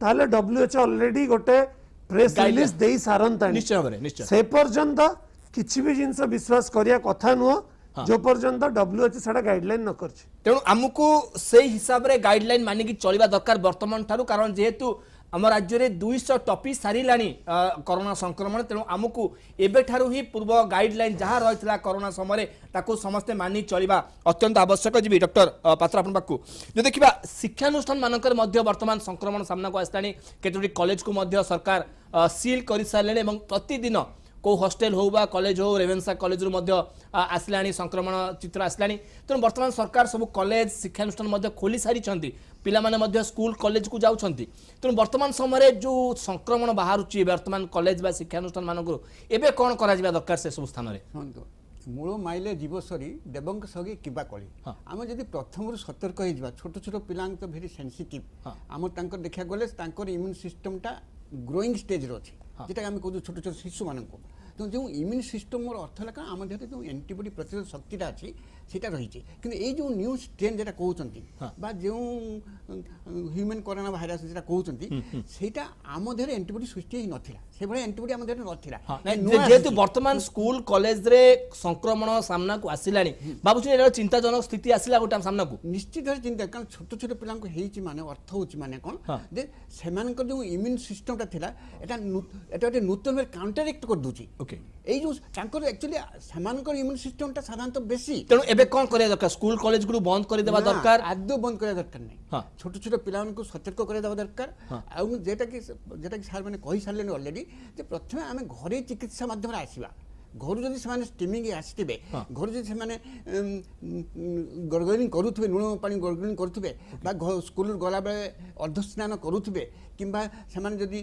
ताले WHO ऑलरेडी गोटे प्रेस रिलीज देई सारंता निश्चय से पर्यंत किसी भी जिनस विश्वास करिया कथा नुह जो पर्यंत WHO साडा गाइडलाइन न करछि तेणु आमको से हिसाब रे गाइडलाइन मानिकी चलिबा दरकार वर्तमान ठारू कारण जेहेतु आम राज्य में 200 टपी सारिलानी कोरोना संक्रमण तेणु आमको एबे ठारू ही पूर्व गाइडलाइन जहाँ रही कोरोना समय ताकू समस्ते मानि चलिबा अत्यंत आवश्यक जी डॉक्टर पात्र अपन पाखु जो देखिबा शिक्षानुष्ठान मानकर मध्य वर्तमान संक्रमण सामना को आसलानी केतोटी कॉलेज को मध्य सरकार सील कर सारे प्रतिदिन को हॉस्टेल हो बा कॉलेज हो रेवेन्सा कॉलेज रु मध्य आसलानी संक्रमण चित्र आसलानी तेणु वर्तमान सरकार सब कॉलेज शिक्षानुष्ठान मध्य खोली सारी पिला माने मध्य स्कूल कॉलेज को जाउछंती तेणु वर्तमान समय जो संक्रमण बाहरुची वर्तमान कॉलेज बा शिक्षानुष्ठान मानकरो एबे कोन करा जिबा दरकार से सब स्थान रे मूल माइले जीवसरी देवंक सगी किबा कली आम जदि प्रथम सतर्क हो छोट छोट पिला तो भेरी सेंसिटिव आम देखा गले इम्यून सिस्टमटा ग्रोइंग स्टेज अच्छी जेटा आम कहूँ छोट छोट शिशु मान तो जो इम्यून सिस्टम अर्थ है आम देह जो एंटीबॉडी प्रतिरोध शक्तिटा अच्छी सीटा रही कि जो न्यू स्ट्रेन जेटा कहते जो ह्यूमन कोरोना भाइरस जेटा कहते सेटा आम देह एंटीबॉडी सृष्टि ही नाला से भाई एंटीबॉडी आम देह नाला जेहेतु वर्तमान स्कूल कॉलेज रे संक्रमण सामना को आसिलानी बाबूजी चिंताजनक स्थिति आसिला गोटे सामना को निश्चित भाव चिंता कारण छोट छोट पिला माने अर्थ होची माने कौन जे सेमानकर जो इम्यून सिस्टमटा थिला एटा गोटे नूतन भाव काउंटरएक्ट कर दूची ओके एई जो तांकर एक्चुअली सेमानकर इम्यून सिस्टमटा साधारणतः बेसी तेणु एबे कौन करे दरकार स्कूल कॉलेज गुरु बंद कर देबा दरकार आदौ बंद करा दरकार नहीं हाँ। छोट छोट पिलाମାନଙ୍କୁ ସତର୍କ କରାଇଦେବା ଦରକାର ଆଉ ଯେଟାକି ସାର୍ ମାନେ କହି ସାରିଲେଣି ଅଲରେଡି ଯେ ପ୍ରଥମେ ଆମେ ଘରେ ଚିକିତ୍ସା ମାଧ୍ୟମରେ ଆସିବା ଘରୁ ଯଦି ସେମାନେ ଷ୍ଟିମିଂ ଆସିଥିବେ ଘରୁ ଯଦି ସେମାନେ ଗର୍ଗଲିଂ କରୁଥିବେ ଲୁଣ ପାଣି ଗର୍ଗଲିଂ କରୁଥିବେ ବା ସ୍କୁଲରୁ ଗଲାବେଳେ ଅର୍ଦ୍ଧସ୍ନାନ କରୁଥିବେ କିମ୍ବା ସେମାନେ ଯଦି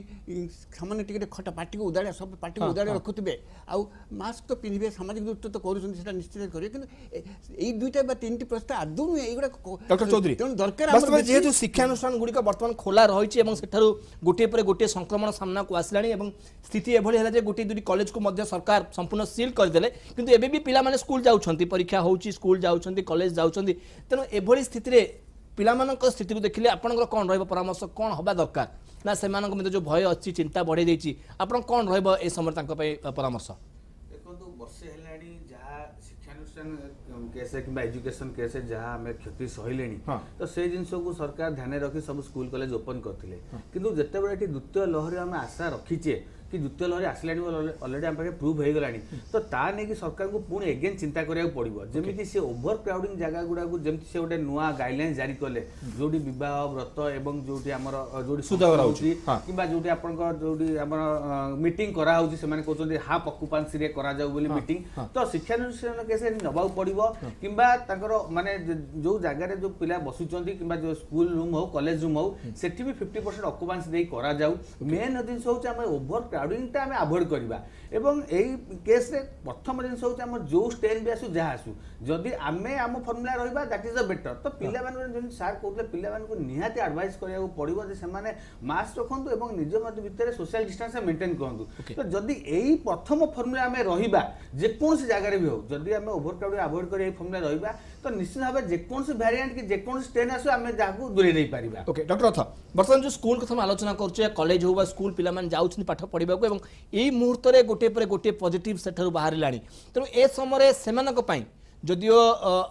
ସେମାନେ ଟିକେ ଖଟା ପାଟିକୁ ଉଦାଡ଼ିଆ ସବୁ ପାଟିକୁ ଉଦାଡ଼ିଆ ରଖୁଥିବେ ଆଉ ମାସ୍କ ତ ପିନ୍ଧିବେ ସାମାଜିକ ଦୂରତ୍ୱ ତ କରୁଛନ୍ତି ସେଟା ନିଶ୍ଚିତ କରିବେ କିନ୍ତୁ ଏଇ ଦୁଇଟା ବା ତିନିଟି ପ୍ରଶ୍ନ ଆଦୌ ନୁହେଁ ଏଇଗୁଡ଼ା ଡକ୍ଟର ଚୌଧୁରୀ ତେଣୁ ଦରକାର ଯେହେତୁ ଶିକ୍ଷାନୁଷ୍ଠାନ ଗୁଡ଼ିକ ବର୍ତ୍ତମାନ ଖୋଲା ରହିଛି ଏବଂ ସେଠାରୁ ଗୋଟିଏ ପରେ ଗୋଟିଏ ସଂକ୍ରମଣ ସାମ୍ନାକୁ ଆସିଲାଣି ଏବଂ ସ୍ଥିତି ଏଭଳି ହେଲା ଯେ ଗୋଟିଏ ଦୁଇଟି କଲେଜକୁ ମଧ୍ୟ ସରକାର ସମ୍ପୂର୍ଣ୍ଣ ସିଲ୍ କରିଦେଲେ କିନ୍ତୁ ଏବେ ବି ପିଲାମାନେ ସ୍କୁଲ ଯାଉଛନ୍ତି ପରୀକ୍ଷା ହେଉଛି ସ୍କୁଲ ଯାଉଛନ୍ତି କଲେଜ ଯାଉଛନ୍ତି ତେଣୁ ଏଭଳି ସ୍ଥିତିରେ ପିଲାମାନଙ୍କ ସ୍ଥିତିକୁ ଦେଖିଲେ ଆପଣଙ୍କର କ'ଣ ରହିବ ପରାମର୍ଶ କ'ଣ ହେବା ଦରକାର ନା ସେମାନଙ୍କ ମଧ୍ୟରେ ଯେଉଁ ଭୟ ଅଛି ଚିନ୍ତା ବଢ଼େଇ ଦେଇଛି ଆପଣ କ'ଣ ରହିବ ଏ ସମୟରେ ତାଙ୍କ ପାଇଁ ପରାମର୍ଶ ଦେଖନ୍ତୁ ବର୍ଷେ ହେଲାଣି ଯାହା ଶିକ୍ଷାନୁଷ୍ଠାନ କେସ୍ କିମ୍ବା ଏଜୁକେସନ କେସ୍ ଯାହା ଆମେ କ୍ଷତି ସହିଲେଣି ତ ସେଇ ଜିନିଷକୁ ସରକାର ଧ୍ୟାନ ରଖି ସବୁ ସ୍କୁଲ କଲେଜ ଓପନ କରିଥିଲେ କିନ୍ତୁ ଯେତେବେଳେ ଏଠି ଦ୍ୱିତୀୟ ଲହରୀ ଆମେ ଆଶା ରଖିଛେ कि द्वितीय लहरी आसलानी अलरेडी आम पाखे प्रूव हो गलानी तो ता नहीं सरकार को पुणी एगेन चिंता करा पड़ो जमी सी ओभर क्राउडिंग जगह गुड़ा जमी से गोटे नुआ गाइडलाइन जारी कले जो बह व्रत एवं जो जो कि जो आप मीटिंग कराऊँगी से कहते हाफ अक्युपेंसी मीटिंग तो शिक्षानुष्ठान केस नवा पड़ो कि माने जो जगार जो पिला बसुंच कि जो स्कूल रूम हो कॉलेज रूम हो सेठी भी 50% अक्युपेंसी करा जाऊ मेन जिन हूँ ओभर क्राउडिंग आम अवॉइड करवा एवं यही केस रे प्रथम जिन हूँ जो स्टेन भी आसू जहाँ आसू जदि आम आम फर्मुला रहा दैट इज द बेटर तो पिला सार कहते पिला निहाती एडवाइस करा पड़ो से मास्क रखु और निज भितर सोशल डिस्टेंस मेंटेन करूँ तो जदि यही प्रथम फर्मुला आम रहा जेकोसी जगह भी हो जदि आम ओभर क्राउडिंग अवॉइड कर फर्मुला रहा तो निश्चित भाव जेकोसी वेरिएंट कि जेकोसी स्टेन आसू आम जहाँ दूरे नहीं पारिबा। ओके डॉक्टर रथ बर्तमान जो स्कूल कथा आलोचना करुचे कॉलेज हो स्कूल पिला जाउछन पाठ पढ़ा एवं यही मुहूर्त में गोटे पर गोटे पॉजिटिव सेठू बाहर तेणु ए समय से जदियो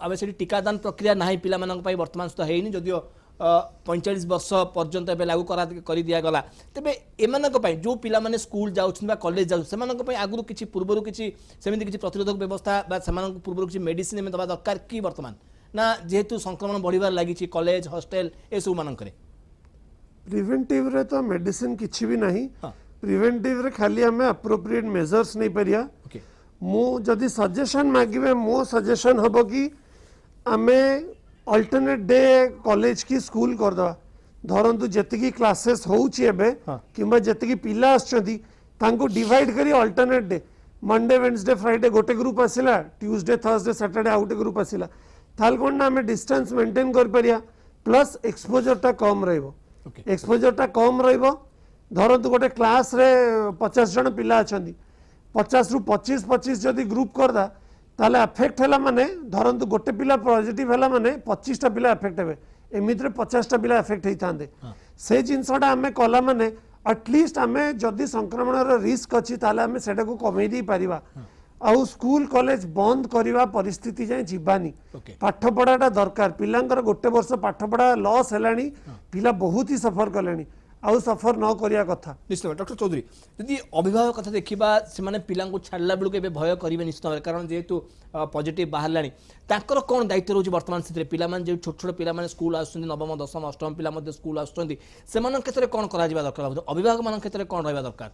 आम से टीकादान प्रक्रिया ना पिला बर्तमान सुधा है जदियो 45 वर्ष पर्यंत लागू कर दिगला तेरे एम जो पिला स्कूल जाऊँ कॉलेज जाऊँ आगुरी किसी पूर्व किसी प्रतिरोधक व्यवस्था पूर्व किसी मेडिसिन दवा दरकार कि बर्तमान ना जेहेतु संक्रमण बढ़िबार लगी कॉलेज हॉस्टल ए सब मानक प्रिवेंटिव रे तो मेडिसिन किछि भी नहीं प्रिवेंटिव रे खाली हमें अप्रोप्रिएट मेजर्स नहीं परिया मु जदि सजेशन मागिबे मो सजेशन हबो कि आमे अल्टरनेट डे कॉलेज की स्कूल कर दवा धरंतु जति क्लासेस होउछि एबे किबा जति पिला आछंती तांको डिवाइड करी alternate day Monday Wednesday Friday गोटे ग्रुप आसिला ट्यूसडे थर्सडे सैटरडे आउ गोटे ग्रुप आसिला ताल कोन ना हमें डिस्टेंस मेंटेन कर परिया प्लस एक्सपोजर टा कम रहइबो एक्सपोजर टा कम रहिबो धरंतु गोटे क्लास रे 50 जन पिला अछंती 50 रु 25 जदि ग्रुप करदा ताले अफेक्ट हैला माने धरंतु गोटे पिला पॉजिटिव हैला माने 25 टा पिला अफेक्ट हेबे एमित्रे 50 टा पिला अफेक्ट हेई थांदे से जिनसटा हमें कला माने एटलिस्ट हमें जदि संक्रमण रो रिस्क अछि ताले हमें सेटा को कमे दी परिबा आउ स्कूल कॉलेज बंद करवा परिस्थिति जाए जीवानी पाठ पढ़ाटा दरकार पिलांकर गोटे वर्ष पाठ पढ़ा लॉस हेलानी पिला बहुत ही सफर कलेनी आउ सफर न करिया कथा निश्चित डॉक्टर चौधरी यदि अभिभावक कथा देखा से पिला छाड़ा बेलू के भय करेंगे निश्चित भाव कारण जेहेतु पॉजिटिव बाहर तांकर कौन दायित्व रोचे बर्तमान स्थिति पिला जो छोट छोट पिला स्कूल आसुच्च नवम दशम अष्टम पिला स्कूल आसुच्च से क्षेत्र में कौन कर दरकार अभिभावक मान क्षेत्र में कौन रहा दरकार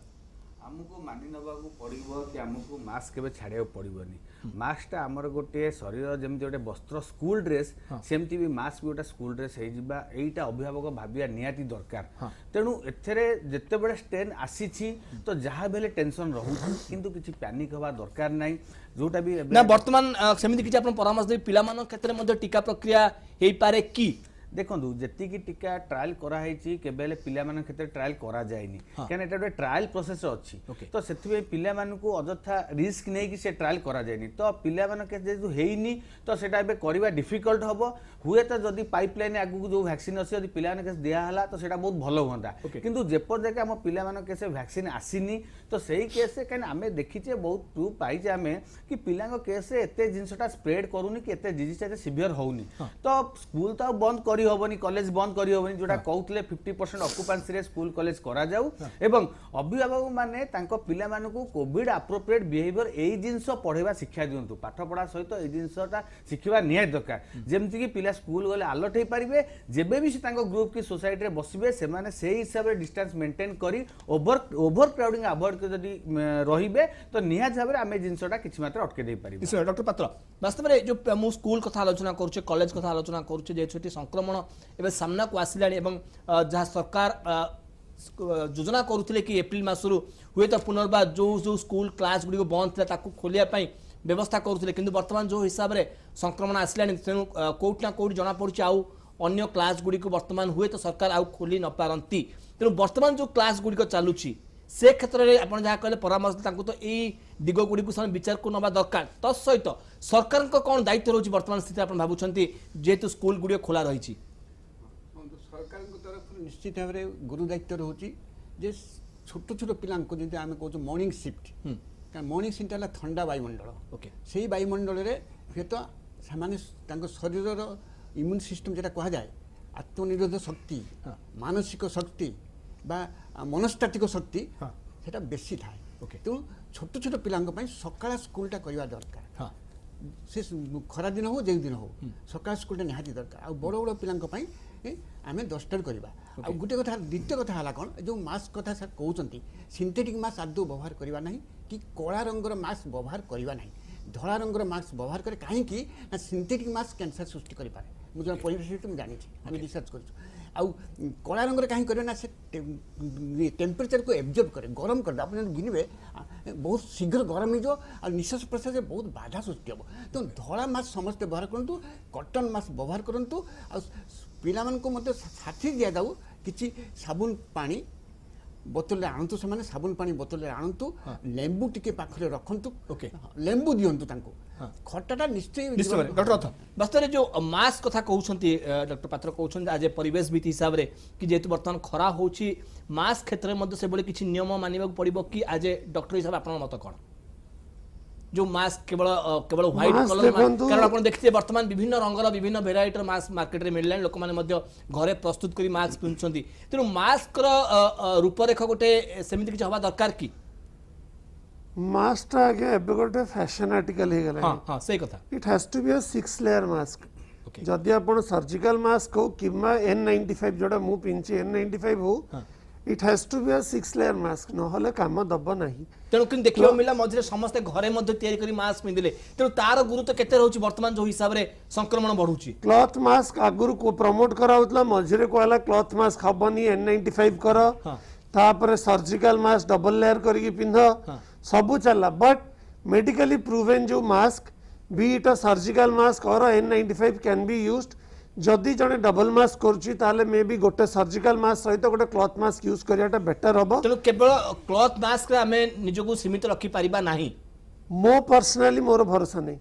आमको मानि नबाकू पड़ो कि आमको मास्क केबे छाड़िया पड़ोनी मास्कटा आमर गोटे शरीर जमी गोटे वस्त्र स्कूल ड्रेस सेमती भी मास्क भी गोटे स्कूल ड्रेस होईटा अभिभावक भाविया निहाती दरकार तेणु एथेरे जेतेबेले स्टेन आसीछि तो जहाँ भी टेंशन रहूछि किंतु किछि पैनिक हवा दरकार नाही जोटा भी ना वर्तमान सेमिति किछि आपण परामर्श दे पिला मान क्षेत्र में टीका प्रक्रिया हेई पारे कि देखो जी टीका ट्रायल कराई केवल पिला क्षेत्र में ट्रायल करा जाएनी क्या गोटे ट्रायल प्रोसेस अच्छी तो से पिला अजथा रिस्क नहीं कि से ट्रायल करा जाएनी तो पिला जेहेतु हेनी तो सेटा करवा डिफिकल्ट हम हुए तो जदि पाइपलाइन आगू जो वैक्सीन अच्छी पिला दिहला तो सेटा बहुत भल हुआ किंतु जेपर जाके आम पिला केस वैक्सीन आसीनी तो सही केस कहीं आम देखीचे बहुत प्रूफ पाइचे आम कि पिला केस एत जिनसा स्प्रेड करूनी कि एत डिजीज सिवियर होनी तो स्कूल तो बंद कर करी होबनी कॉलेज बंद करी होबनी जोटा कहउतले 50% ऑक्युपेंसी रे स्कूल कॉलेज करा जाऊ एवं अभिभावक माने तांको पिला मानकू कोविड एप्रोप्रिएट बिहेवियर एई जिंस पढेबा शिक्षा दियंतु पाठ पढा सहित एई जिंसटा शिखिबा निय दरकार जेमति कि पिला स्कूल गले अलर्ट हे परिबे जेबे भी से तांको ग्रुप की सोसाइटी रे बसिबे से माने सेही हिसाब रे डिस्टेंस मेंटेन करी ओवर क्राउडिंग अवॉइड कर जदी रहिबे तो निहात भाबरे आमे जिंसटा किछि मात्रा अटके दे परिबे। डॉक्टर पात्र वास्तव में जो मु स्कूल कथा आलोचना करूचे कॉलेज कथा आलोचना करूचे जे छोटी संक्रमण एबे सामना को आसिलाणी एवं जहाँ सरकार योजना करुथिले कि एप्रिल मासरु हुए तो पुनर्बार जो स्कूल क्लास गुडी बंद थिला ताकू खोलिया पई व्यवस्था करुथिले किंतु वर्तमान जो हिसाब रे संक्रमण आसिलाणी तेनु कोट ना कोट जना पड़ुचे आउ अन्य क्लास गुडी को वर्तमान हुए तो सरकार आउ खोली न पारंती तेनु वर्तमान जो क्लास गुडी को चालुची से क्षेत्र में आप जहाँ कहले परामर्श तो यही दिग गुड़ी को विचार को नवा दरकार तत्सहित सरकार को कौन दायित्व रही वर्तमान स्थिति आप भावुंट जेहेतु स्कूल गुड़ी खोला रही सरकार तरफ निश्चित भाव में गुरु दायित्व रोचे जे छोट छोट पिला जमी आम कह मॉर्निंग शिफ्ट कारण मॉर्निंग शिफ्ट है ठंडा वायुमंडल ओके से वायुमंडल हुए तो शरीर इम्यून सिस्टम जेटा कह जाए आत्मनिरोध शक्ति मानसिक शक्ति बा मनस्तात्विक शक्ति सेटा बेसी थाए तेणु छोट छोट पिला सकाळ स्कूलटा करवा दरकार से खरा दिन हो जो दिन हो सकाळ स्कूलटा निहाती दरकार आ बड़ बड़ पिला आम 10 करवा आ गोटे कथा द्वितीय कथा है कौन जो मास्क कथा सर कहते सिंथेटिक मास्क आदौ व्यवहार करवा ना कि कला रंगर मास्क व्यवहार करवा ना धला रंगर मास्क व्यवहार करे कहीं सिंथेटिक मास्क कैंसर सृष्टि करें मुझे परिवेश मुझे जानी आम रिसर्च कर कला रंग कहीं करें ना से टेम्परेचर को एब्जर्व करे गरम कर आप गिनबे बहुत शीघ्र गरम हो निश्वास प्रश्वास बहुत बाधा सृष्टि हम तो धला मास्क समस्त व्यवहार करूँ कटन मास्क व्यवहार करूँ पिला साथी दि जाऊ कि साबुन पानी बोतल आणतु से साबुन पानी बोतल आणतु लेंबू टिके पाखरे रखंतु ओके लेंबू दियंतु तांको खटाटा निश्चय डॉक्टर रथ वास्तव में जो मास्क कथा कहते डॉक्टर पात्र कहते आज परिवेश विधि हिसाब से कि जेहेतु बर्तमान खरा होची मास्क क्षेत्र में से किसी नियम मानवा पड़ो कि आज डॉक्टर हिसाब से आप मत कौन जो मास्क केवल केवल व्हाइट कलर कारण आप देखते बर्तमान विभिन्न रंगर विभिन्न भेराइटर मास्क मार्केट में मिललानी लोक मैंने घरे प्रस्तुत कर मास्क पिंधुंट तेणु मास्क रूपरेख गोटे सेमती किसी हवा दरकार कि मास्क आगे एबे गोटे फैशन आर्टिकल हे गला हां सही कथा it has to be a 6 layer mask जदि आपण सर्जिकल मास्क हो किमा N95 जोड़ा मु पिंचे N95 हो it has to be a 6 layer mask न हले काम दब नाही तेणु कि देखियो मिला मझे समस्त घरे मध्य तैयारी करी मास्क पिंदिले तेणु तार गुरुत्व केते रहउची वर्तमान जो हिसाब रे संक्रमण बढ़ुची क्लॉथ मास्क आगुरु को प्रमोट कराउतला मझरे कोला क्लॉथ मास्क हबनी N95 कर तापर सर्जिकल मास्क डबल लेयर करी पिंध सबू चला बट मेडिकली प्रूवेन जो mask B it a surgical mask और N95 कैन बी यूज्ड जदि जड़े डबल मास्क करुची ताले मे बी गोटे सर्जिकल मास्क सहित गोटे क्लॉथ मास्क यूज करियाटा बेटर हबो तेणु केवल क्लॉथ मास्क रे हमें निजको सीमित रखी परिबा नाही मो पर्सनली मोर भरोसा नहीं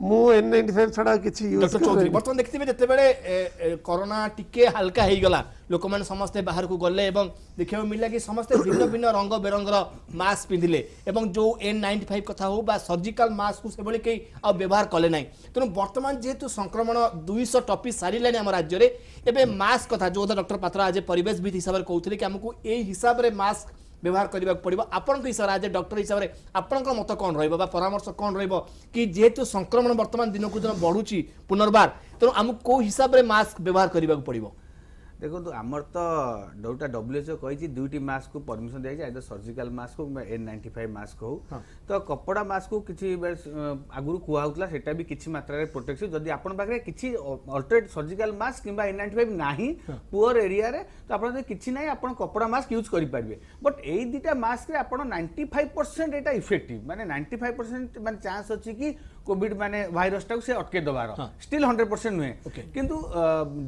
मु N95 छड़ा किछि यूज कर बर्तमान देखते जेते बेले कोरोना टिके हल्का हे गला लोक माने समस्त बाहर को गले एवं देखियो मिला कि समस्त भिन्न भिन्न रंग बेरंगर मास्क पिंदिले एवं जो N95 कथा हो बा सर्जिकल मास्क को सेबले के आ व्यवहार कले नाही तेनु वर्तमान जेहेतु संक्रमण 200 टपी सारिलानी हम राज्य रे एबे मास्क कथा जो डॉक्टर पात्र आज परिवेश विधि हिसाब रे कहउथिले कि हमकु ए हिसाब रे मास्क व्यवहार करने पड़ो आपण हिसाब से आज डॉक्टर हिसाब से आपण मत कौन रहा परामर्श कौन कि जेहेतु संक्रमण वर्तमान दिन को दिन बढ़ुची पुनर्बार तेणु आमको कौ हिसाब से मास्क व्यवहार करने पड़ो देखो आमर तो जोटा WHO कही दुईटी मास्क को परमिशन दिया जाए सर्जिकल मास्क हो N95 मास्क हो तो कपड़ा मास्क को किसी आगुरी कहला सेटा भी किसी मात्रा प्रोटेक्शन जदि आपन पाखे किसी अल्टरनेट सर्जिकल मास्क किंबा N95 नाही पुअर एरिया रे तो आपन किसी नाही आपन कपड़ा मास्क यूज करि पारबे बट एई दुईटा मास्क रे आपन 95% एटा इफेक्टिव माने 95% माने चांस अछि कि कोविड माने भाइरस टाक से अटके दबार स्टिल 100% नुहे किंतु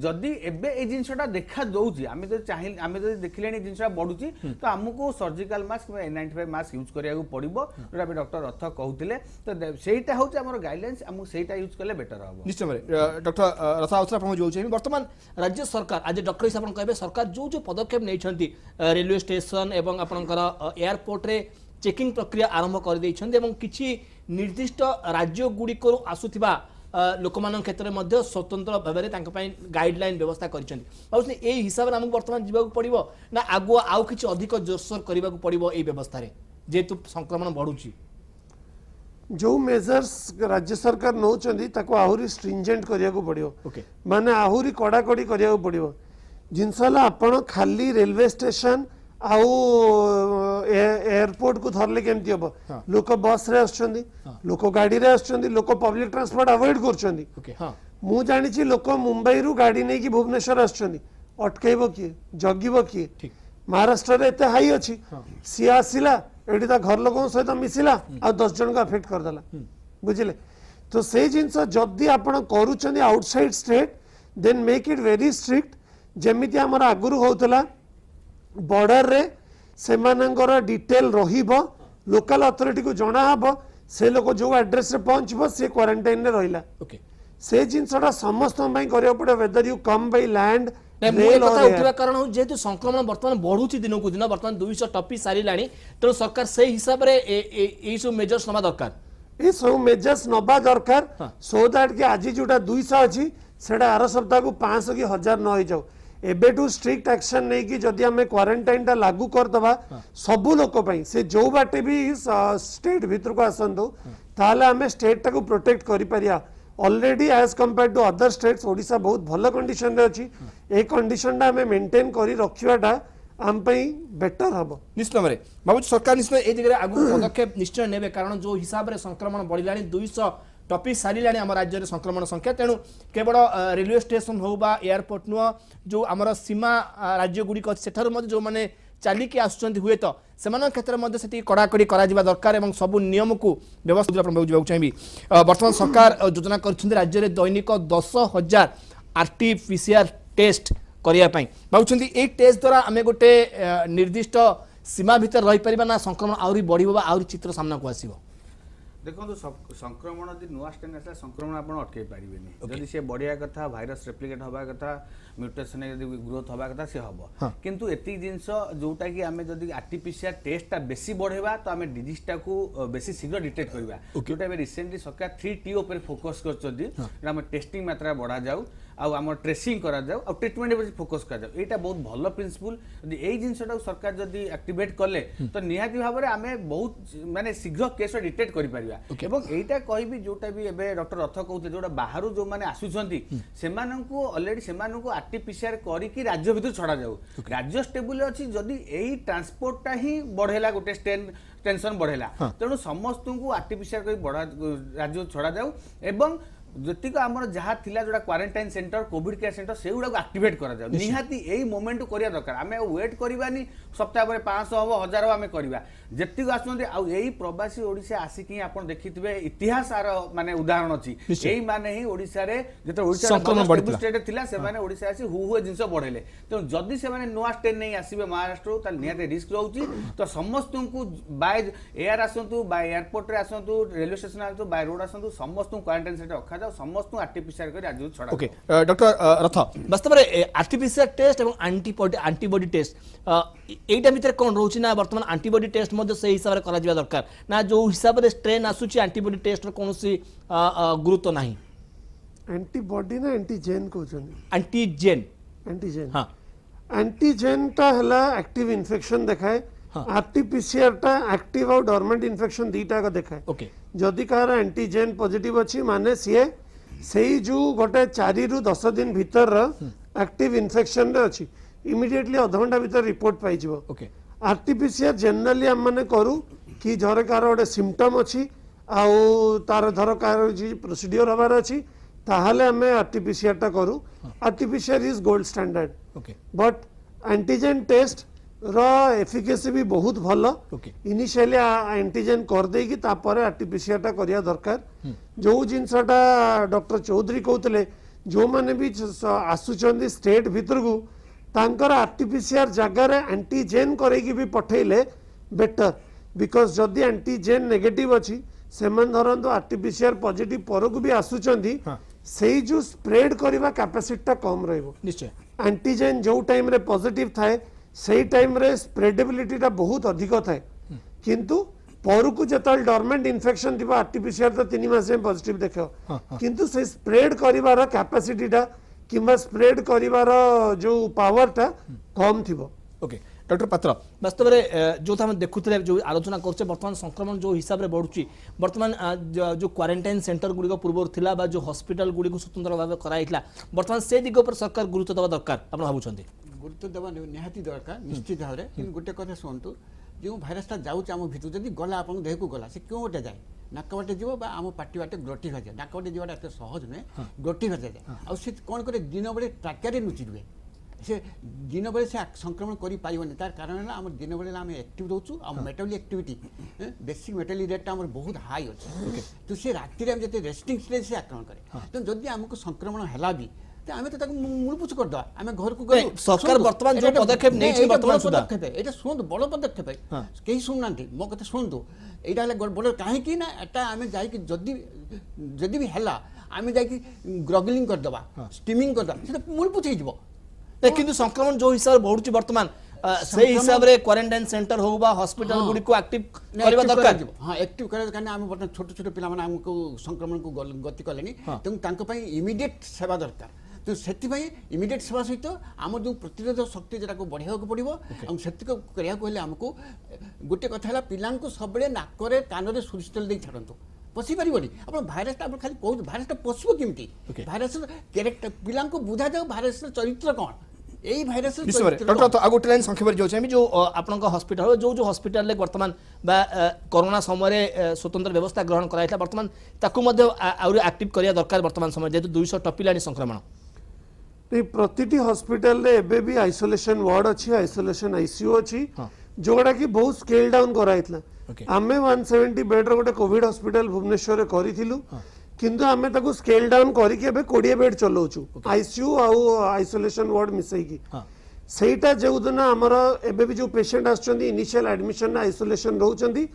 जदि एबे ए जिंसटा देखा दउची आमे तो चाहि आमे तो देखिलेनी जिंसटा बढ़ुची तो हमको surgical mask N95 mask use करिया को पड़िबो जोटा भी डॉक्टर रथ कहउतिले तो सेटा होची हमर गाइडलाइंस हमको सेटा यूज करले बेटर हबो निश्चय डॉक्टर रथ अवसर पहुंच जाउची वर्तमान राज्य सरकार आज डॉक्टर हिसाब कहबे सरकार जो जो पदक्षेप नै छंती रेलवे स्टेशन एवं आपनकर एयरपोर्ट रे चेकिंग प्रक्रिया आरंभ कर दैछन्ते एवं किछि निर्दिष्ट राज्य गुडी को आसुथिबा लोक क्षेत्र में स्वतंत्र भाव में गाइडलाइन व्यवस्था कर हिसाब से आमको बर्तमान जावाक पड़ो ना आगुआ आउ कि अधिक जोरसोर करने को पड़ो ये व्यवस्था जेहेतु संक्रमण बढ़ुची जो मेजर्स राज्य सरकार नौचंदी ताको आहुरी स्ट्रिंजेंट करिया को पड़ियो माने आहुरी कड़ाकड़ी करिया को पड़ियो जिनसला आपण खाली रेलवे स्टेशन आउ एयरपोर्ट को धरले केमती हम लोक बस रे आछंदी लोक गाड़ी रे आछंदी लोक पब्लिक ट्रांसपोर्ट अवॉइड करछंदी मु जानिछि लोक मुंबई रु गाड़ी नै कि भुवनेश्वर आछंदी अटकेबो किए जगिबो किए महाराष्ट्र रे एते हाई अछि सी आसिला एठी ता घर लोक सहित मिसिला आ 10 जन को अफेक्ट कर देला बुझिले तो से जिंस जदी आपण करूछंदी outside state then make it very strict जेमिति हमर आगुरु होतला बॉर्डर रे सेमानंकर डिटेल रहिबो लोकल अथॉरिटी को जणा हबो से लोक जो एड्रेस रे पहुंचबो से क्वारंटाइन रे रहिला ओके से जिंसटा समस्त पई करियो पड़े whether you come by land कारण जेहेतु संक्रमण बर्तमान बढ़ुची दिन को दिन बर्तमान 200 टपी सारा तेणु सरकार से हिसाब से सब मेजर्स नवा दरकार ये सब मेजर्स नवा दरकार सो दैट कि आज जोटा 200 अच्छी से आर सप्ताह को 500 कि 1000 न हो जाऊ एबेटू स्ट्रिक्ट एक्शन नहीं कि जदि आम क्वारंटाइन टा लागू करदबा सबू लोक पई से जो बाटे भी स्टेट भीतर को आसंतु ताले आम स्टेट टाको प्रोटेक्ट करि परिया already as compare to other states Odisha बहुत भल कंडीशन रे अछि ए कंडीशन टा हमें मेंटेन करी रखियाटा आम पई बेटर हबो निश्चित भाव बाबू सरकार निश्चित ए जगह आगु पदक्षेप निश्चय नेबे कारण जो हिसाब रे संक्रमण बढ़िलानी 200 टपी सारिलानी आम राज्य रे संक्रमण संख्या तेणु केवल रेलवे स्टेशन हो बा एयरपोर्ट नु जो आमर सीमा राज्य गुडी को सेठार मध्ये जो माने चालिकी आसुचंती हुए तो सेमान क्षेत्र में से कड़ाकड़ी करा दरकार और सब नियम को व्यवस्था चाहिए वर्तमान सरकार योजना कर राज्य में दैनिक 10,000 RT-PCR टेस्ट करने भावुं ये टेस्ट द्वारा आम गोटे निर्दिष्ट सीमा भितर रही पारिबा ना संक्रमण आहरी बढ़िबो आहरी चित्र सामना को आसीबो देखो संक्रमण यदि नुआ स्ट्रेन आसा संक्रमण आप अटकई पारे जदि सी बढ़िया कथा भाइरस रेप्लिकेट हवा कथा म्यूटेशन यदि ग्रोथ हवा कथा सी हम किंतु एति जिनस जोटा कि आमे जदि RT-PCR टेस्टा बेसी बढ़ेबा तो आमे डिजीजटा को बेसी शीघ्र डिटेक्ट करबा जोटा रिसेंटली सरकार 3T ऊपर फोकस करछथि आमे टेस्टिंग मात्रा बढ़ा जाऊ आम ट्रेसिंग करा जाऊ और ट्रिटमेंट पर फोकस कर जाऊ एटा बहुत भल प्रिंसिपल यदि एई जिनसटा सरकार जदि एक्टिवेट कले तो निहाती भाव में आमे बहुत माने शीघ्र केस डिटेक्ट करि परिबा एवं एटा कहबी जोटा भी एबे डॉक्टर रथ कहउते जोटा बाहरु जो माने आसुछंती सेमानंकु ऑलरेडी सेमानंकु RT-PCR करिकि राज्य भितर छडा जाऊ राज्य स्टेबल अछि जदि एई ट्रांसपोर्टटा ही बढ़ेला गोटे टेंशन बढ़ेला तेणु समस्त को RT-PCR करि बढ़ा राज्य छडा जाऊ एवं जतिक आमर जहाँ थिला जोड़ा quarantine centre Covid care centre से गुड़ा एक्टिवेट करा जाऊ निहाती एई मोमेंट करिया दरकार आमे वेट करबानी सप्ताह पर 500 हबो 1000 आमे करबा जतिक आसुंते आ एई प्रवासी ओडिसा आसिकी आपण देखिथिबे इतिहास आर माने उदाहरण अछि एई माने ही ओडिसा रे जेते ओडिसा स्टेट थिला से माने ओडिसा आसी हु जिंस बढ़ेले त जदी से माने नोआ स्टेट नै आसीबे महाराष्ट्र त निहाती रिस्क रहउची तो समस्त को बाय एयर आसंतु बाय एयरपोर्ट रे आसंतु रेलवे स्टेशन आसंतु बाय रोड आसंतु समस्त क्वारंटाइन सेंटर रखा समस्त RT-PCR कर आज छड़ा ओके डॉक्टर रथ वास्तव में RT-PCR टेस्ट एवं एंटीबॉडी टेस्ट एटा भीतर कोन रहउची ना वर्तमान एंटीबॉडी टेस्ट मध्ये से हिसाब रे करा जिबा दरकार ना जो हिसाब रे स्ट्रेन आसुची एंटीबॉडी टेस्ट रो कोनोसी गुरुत्व नाही एंटीबॉडी ना एंटीजेन कहउछन एंटीजेन हां एंटीजेन ता हला एक्टिव इन्फेक्शन देखाए RT-PCR टा एक्टिव और डोरमेंट इन्फेक्शन दीटा का देखाए ओके जदि कार एंटीजेन पॉजिटिव अच्छी माने सीए सेही जो गोटे 4 रु 10 दिन भीतर एक्टिव इन्फेक्शन रे अच्छी इमीडिएटली आधा घंटा भीतर रिपोर्ट पाई जिवो ओके RT-PCR जनरली हम माने करू कि झर कार गोटे सिम्पटम अच्छी आउ तार धर कार जी प्रोसीडियर हबार अच्छी ताहले हमें RT-PCR टा करू RT-PCR is gold standard okay but antigen test रो एफिकेसी भी बहुत भल इनिशियली एंटीजेन कर दे कि तापर RT-PCR टा करिया दरकार जो जिनसटा डॉक्टर चौधरी कहते जो माने भी आसुचंदी स्टेट भीतर को तांकर RT-PCR जगह रे एंटीजेन करेगी भी पठेले बेटर बिकॉज जदि एंटीजेन नेगेटिव अछि सेमन धरंतु RT-PCR पॉजिटिव पर को भी आसुचंदी सेही जो स्प्रेड करबा कैपेसिटी टा कम रहइबो निश्चय एंटीजेन जो टाइम रे पॉजिटिव थाए सही टाइम रे स्प्रेडेबिलिटी टा बहुत अधिक थाए किंतु परकू जो डॉर्मेंट इन्फेक्शन थी आरटीपीसीआर तो 3 मास में पॉजिटिव देख किंतु से स्प्रेड करिवार कैपेसिटीटा किंबा स्प्रेड करिवार जो पावरटा कम थिबो। ओके डॉक्टर पात्र वास्तव में जो आम देखुले जो आलोचना करछे वर्तमान संक्रमण जो हिसाब से बढ़ुची वर्तमान जो क्वारंटाइन सेंटर गुड़िक पूर्व थिला बा जो हॉस्पिटल गुड़िक स्वतंत्र भाव कराइला वर्तमान से दिग पर सरकार गुरुत्व देवा दरकार आपण भाबुछन्ती गुरुत्व देवा निहाती दरकार निश्चित भाव में गोटे कथा शुणु जो भाइरसटा जाऊँ आम भर जब गला आप देह को गला से क्यों गोटे जाए नाक बाटे जीव बा आम पार्टी बाटे ग्रोटी भाजे नाक बाटे जीवाटा एत सहज नुहे ग्रोटी भाजा जाए आ कौन करे दिन बेले ट्राक्यारे लुचि रुए से दिन बेले से संक्रमण कर पाइबनी तार कारण है आम दिन बेले आम एक्टिव रोचु आ metabolic activity basic metabolic rate आम बहुत हाई अच्छे तो से राति में जो रेस्टिंग स्टेज से आक्रमण करे तो जदि आमको संक्रमण है भी आम तो मूलपुच करदे आम घर को सरकार वर्तमान जो पदक्षेप नहीं वर्तमान पदक्षेप ये शुणु बड़ पदक्षेप कहीं शुणुना मो कथा शुणु यहाँ बड़ कहीं ना एटा आम जदि भी है आम जा ग्रगलिंग करदे स्टीमिंग करदे मूलपुच हो किंतु संक्रमण जो हिसाब से बढ़ुची वर्तमान से हिसाब रे क्वारंटाइन सेंटर हो बा हॉस्पिटल गुडी को एक्टिव करबा दरकार हां एक्टिव करे कारण हम बर्तमान छोट छोट पिला माने हमको संक्रमण को गति कलेनी तेणु तांको पई इमीडिएट सेवा दरकार तो से इमीडिएट सेवा सहित आम जो प्रतिरोधक शक्ति जोटा को बढ़ावा पड़ो से कराया आमको गोटे कथा पिला सब नाक कान सुरिस्टल दे छाड़ू पशि पार आप भाइरस खाली कह भाइरस पशु केमती भाइरस कैरेक्टर पिला बुझा जाओ भाइरस चरित्र कौन यही भाइरस डॉक्टर गोटे लाइन संक्षेप जो जो आपण हॉस्पिटल जो जो हॉस्पिटल वर्तमान कोरोना समय स्वतंत्र व्यवस्था ग्रहण कराइला वर्तमान ताकू एक्टिव करिया दरकार वर्तमान समय जेतु 200 टपिलानी संक्रमण प्रति हॉस्पिटल रे एबे भी आइसोलेशन वार्ड अच्छी आइसोलेशन आईसीयू अच्छी जोड़ा कि बहुत स्केल डाउन कराइतला आमे 170 बेड रो गोटे कोविड हॉस्पिटल भुवनेश्वर रे करिथिलु किंतु आमे ताको स्केल डाउन करी के एबे 20 बेड चलाउछु आईसीयू आ आइसोलेशन वार्ड मिसई की सेटा जे दिन हमर एबे भी जो पेशेंट आछंदी इनिशियल एडमिशन आइसोलेशन रहउचंदी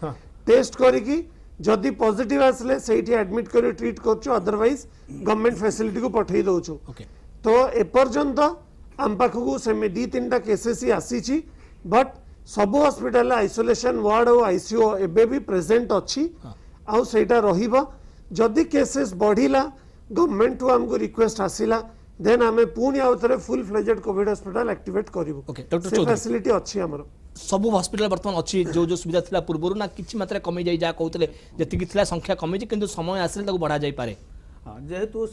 टेस्ट करी की जदि पॉजिटिव आसले सेठी एडमिट करी ट्रीट करछु अदरवाइज गवर्नमेंट फैसिलिटी को पठै दउछु तो एपर्यंत आम पाखक से 2-3टा केसेस ही आसी बट सब हॉस्पिटल आइसोलेशन वार्ड और आईसीयू एबे भी प्रेजेंट अच्छी आउ सेटा रहिबा जदि केसेस बढ़िला गवर्नमेंट टू हमको रिक्वेस्ट आसिला देन आमे पुनी आउ थरे full fledged Covid hospital activate करिवो डॉक्टर से फैसिलिटी अच्छी हमर सब हॉस्पिटल वर्तमान अच्छी जो जो सुविधा थिला पूर्व ना किछि मात्रा कमी जाई जा कहउतले जति थिला संख्या कमी किंतु समय आसिले ताको बढ़ा जाई पारे जेहेतु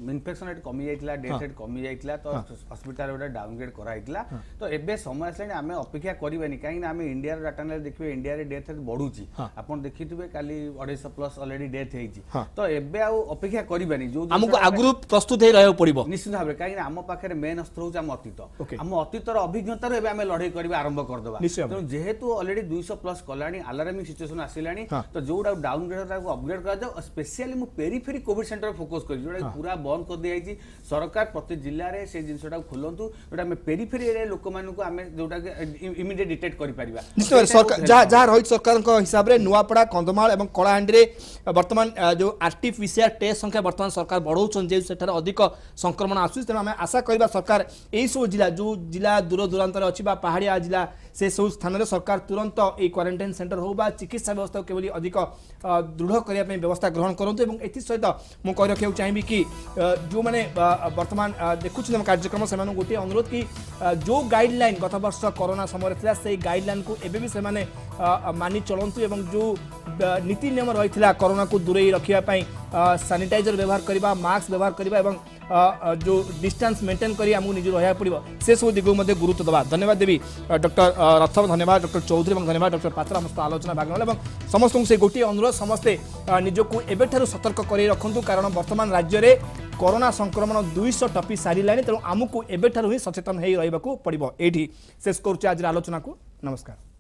इनफेक्शन रेट कमी जाइतिला डेथ रेट कमी जाइतिला तो हॉस्पिटल गोटे डाउनग्रेड कराइतिला तो एबे समय आसलानी आमे अपेक्षा करबानी काहे ना आमे इंडिया डाटा ने देखबे इंडिया रे डेथ रेट बढ़ुची आपण देखिथिबे काली 250 प्लस ऑलरेडी डेथ हेइची तो एबे आ अपेक्षा करबानी जो हमको आगु प्रस्तुत हे रहयो पड़िबो निश्चित भाबे काहे ना हम पाखरे मेन अस्त्र होचा हम अतीत हम अतीतर अभिज्ञता रे एबे आमे लड़ाई करबा आरंभ कर देबा तो जेहेतु already 200 plus Kalani alarming situation आसिलानी तो जोडा डाउनग्रेड ताको अपग्रेड करा जाओ स्पेशली मु पेरिफेरी कोविड सेंटर फोकस कर जोड़ा पूरा बंद कर दिया सरकार प्रति जिले में से जिनटा खोलतु जोटा पेरिफेरी एरिया लोक मानक आम जोटा इमिडिएट डिटेक्ट कर पारिबा निश्चित जहाँ रही सरकार हिसाब से नुआपड़ा कंधमाल और कलाहांडी वर्तमान जो आरटीपीसीआर टेस्ट संख्या वर्तमान सरकार बढ़ाऊन जे सेठार अधिक संक्रमण आसूँ तेणु आम आशा करवा सरकार यही सब जिला जो जिला दूर दूरांतर अच्छी पहाड़िया जिला से सब स्थान में सरकार तुरंत ये क्वारंटाइन सेंटर हो चिकित्सा व्यवस्था केवल अधिक दृढ़ करने व्यवस्था ग्रहण करूँ सहित मुझे कही रखा चाहिए कि जो मैंने वर्तमान देखुम कार्यक्रम से गोटे अनुरोध कि जो गाइडलाइन गत वर्ष कोरोना समय था से गाइडलाइन को एबे भी से मानि चलतु एवं जो नीति नियम रही है कोरोना को दूरे रखापी सैनिटाइजर व्यवहार करवा मास्क व्यवहार करवा एवं जो डिस्टेंस मेंटेन करी आमको निज रहा पड़ो से सब दिग में गुरुत्व देवा धन्यवाद देवी डॉक्टर रथव धन्यवाद डॉक्टर चौधरी और धन्यवाद डॉक्टर पात्र समस्त आलोचना भाग और समस्त से गोटे अनुरोध समस्ते निजक एबेठारु सतर्क कर रखु कारण वर्तमान राज्य में कोरोना संक्रमण 200 टपी सारे तेणु आमको एबेठारु ही सचेतन हो रहा पड़ो ये शेष करुचे आज आलोचना को नमस्कार।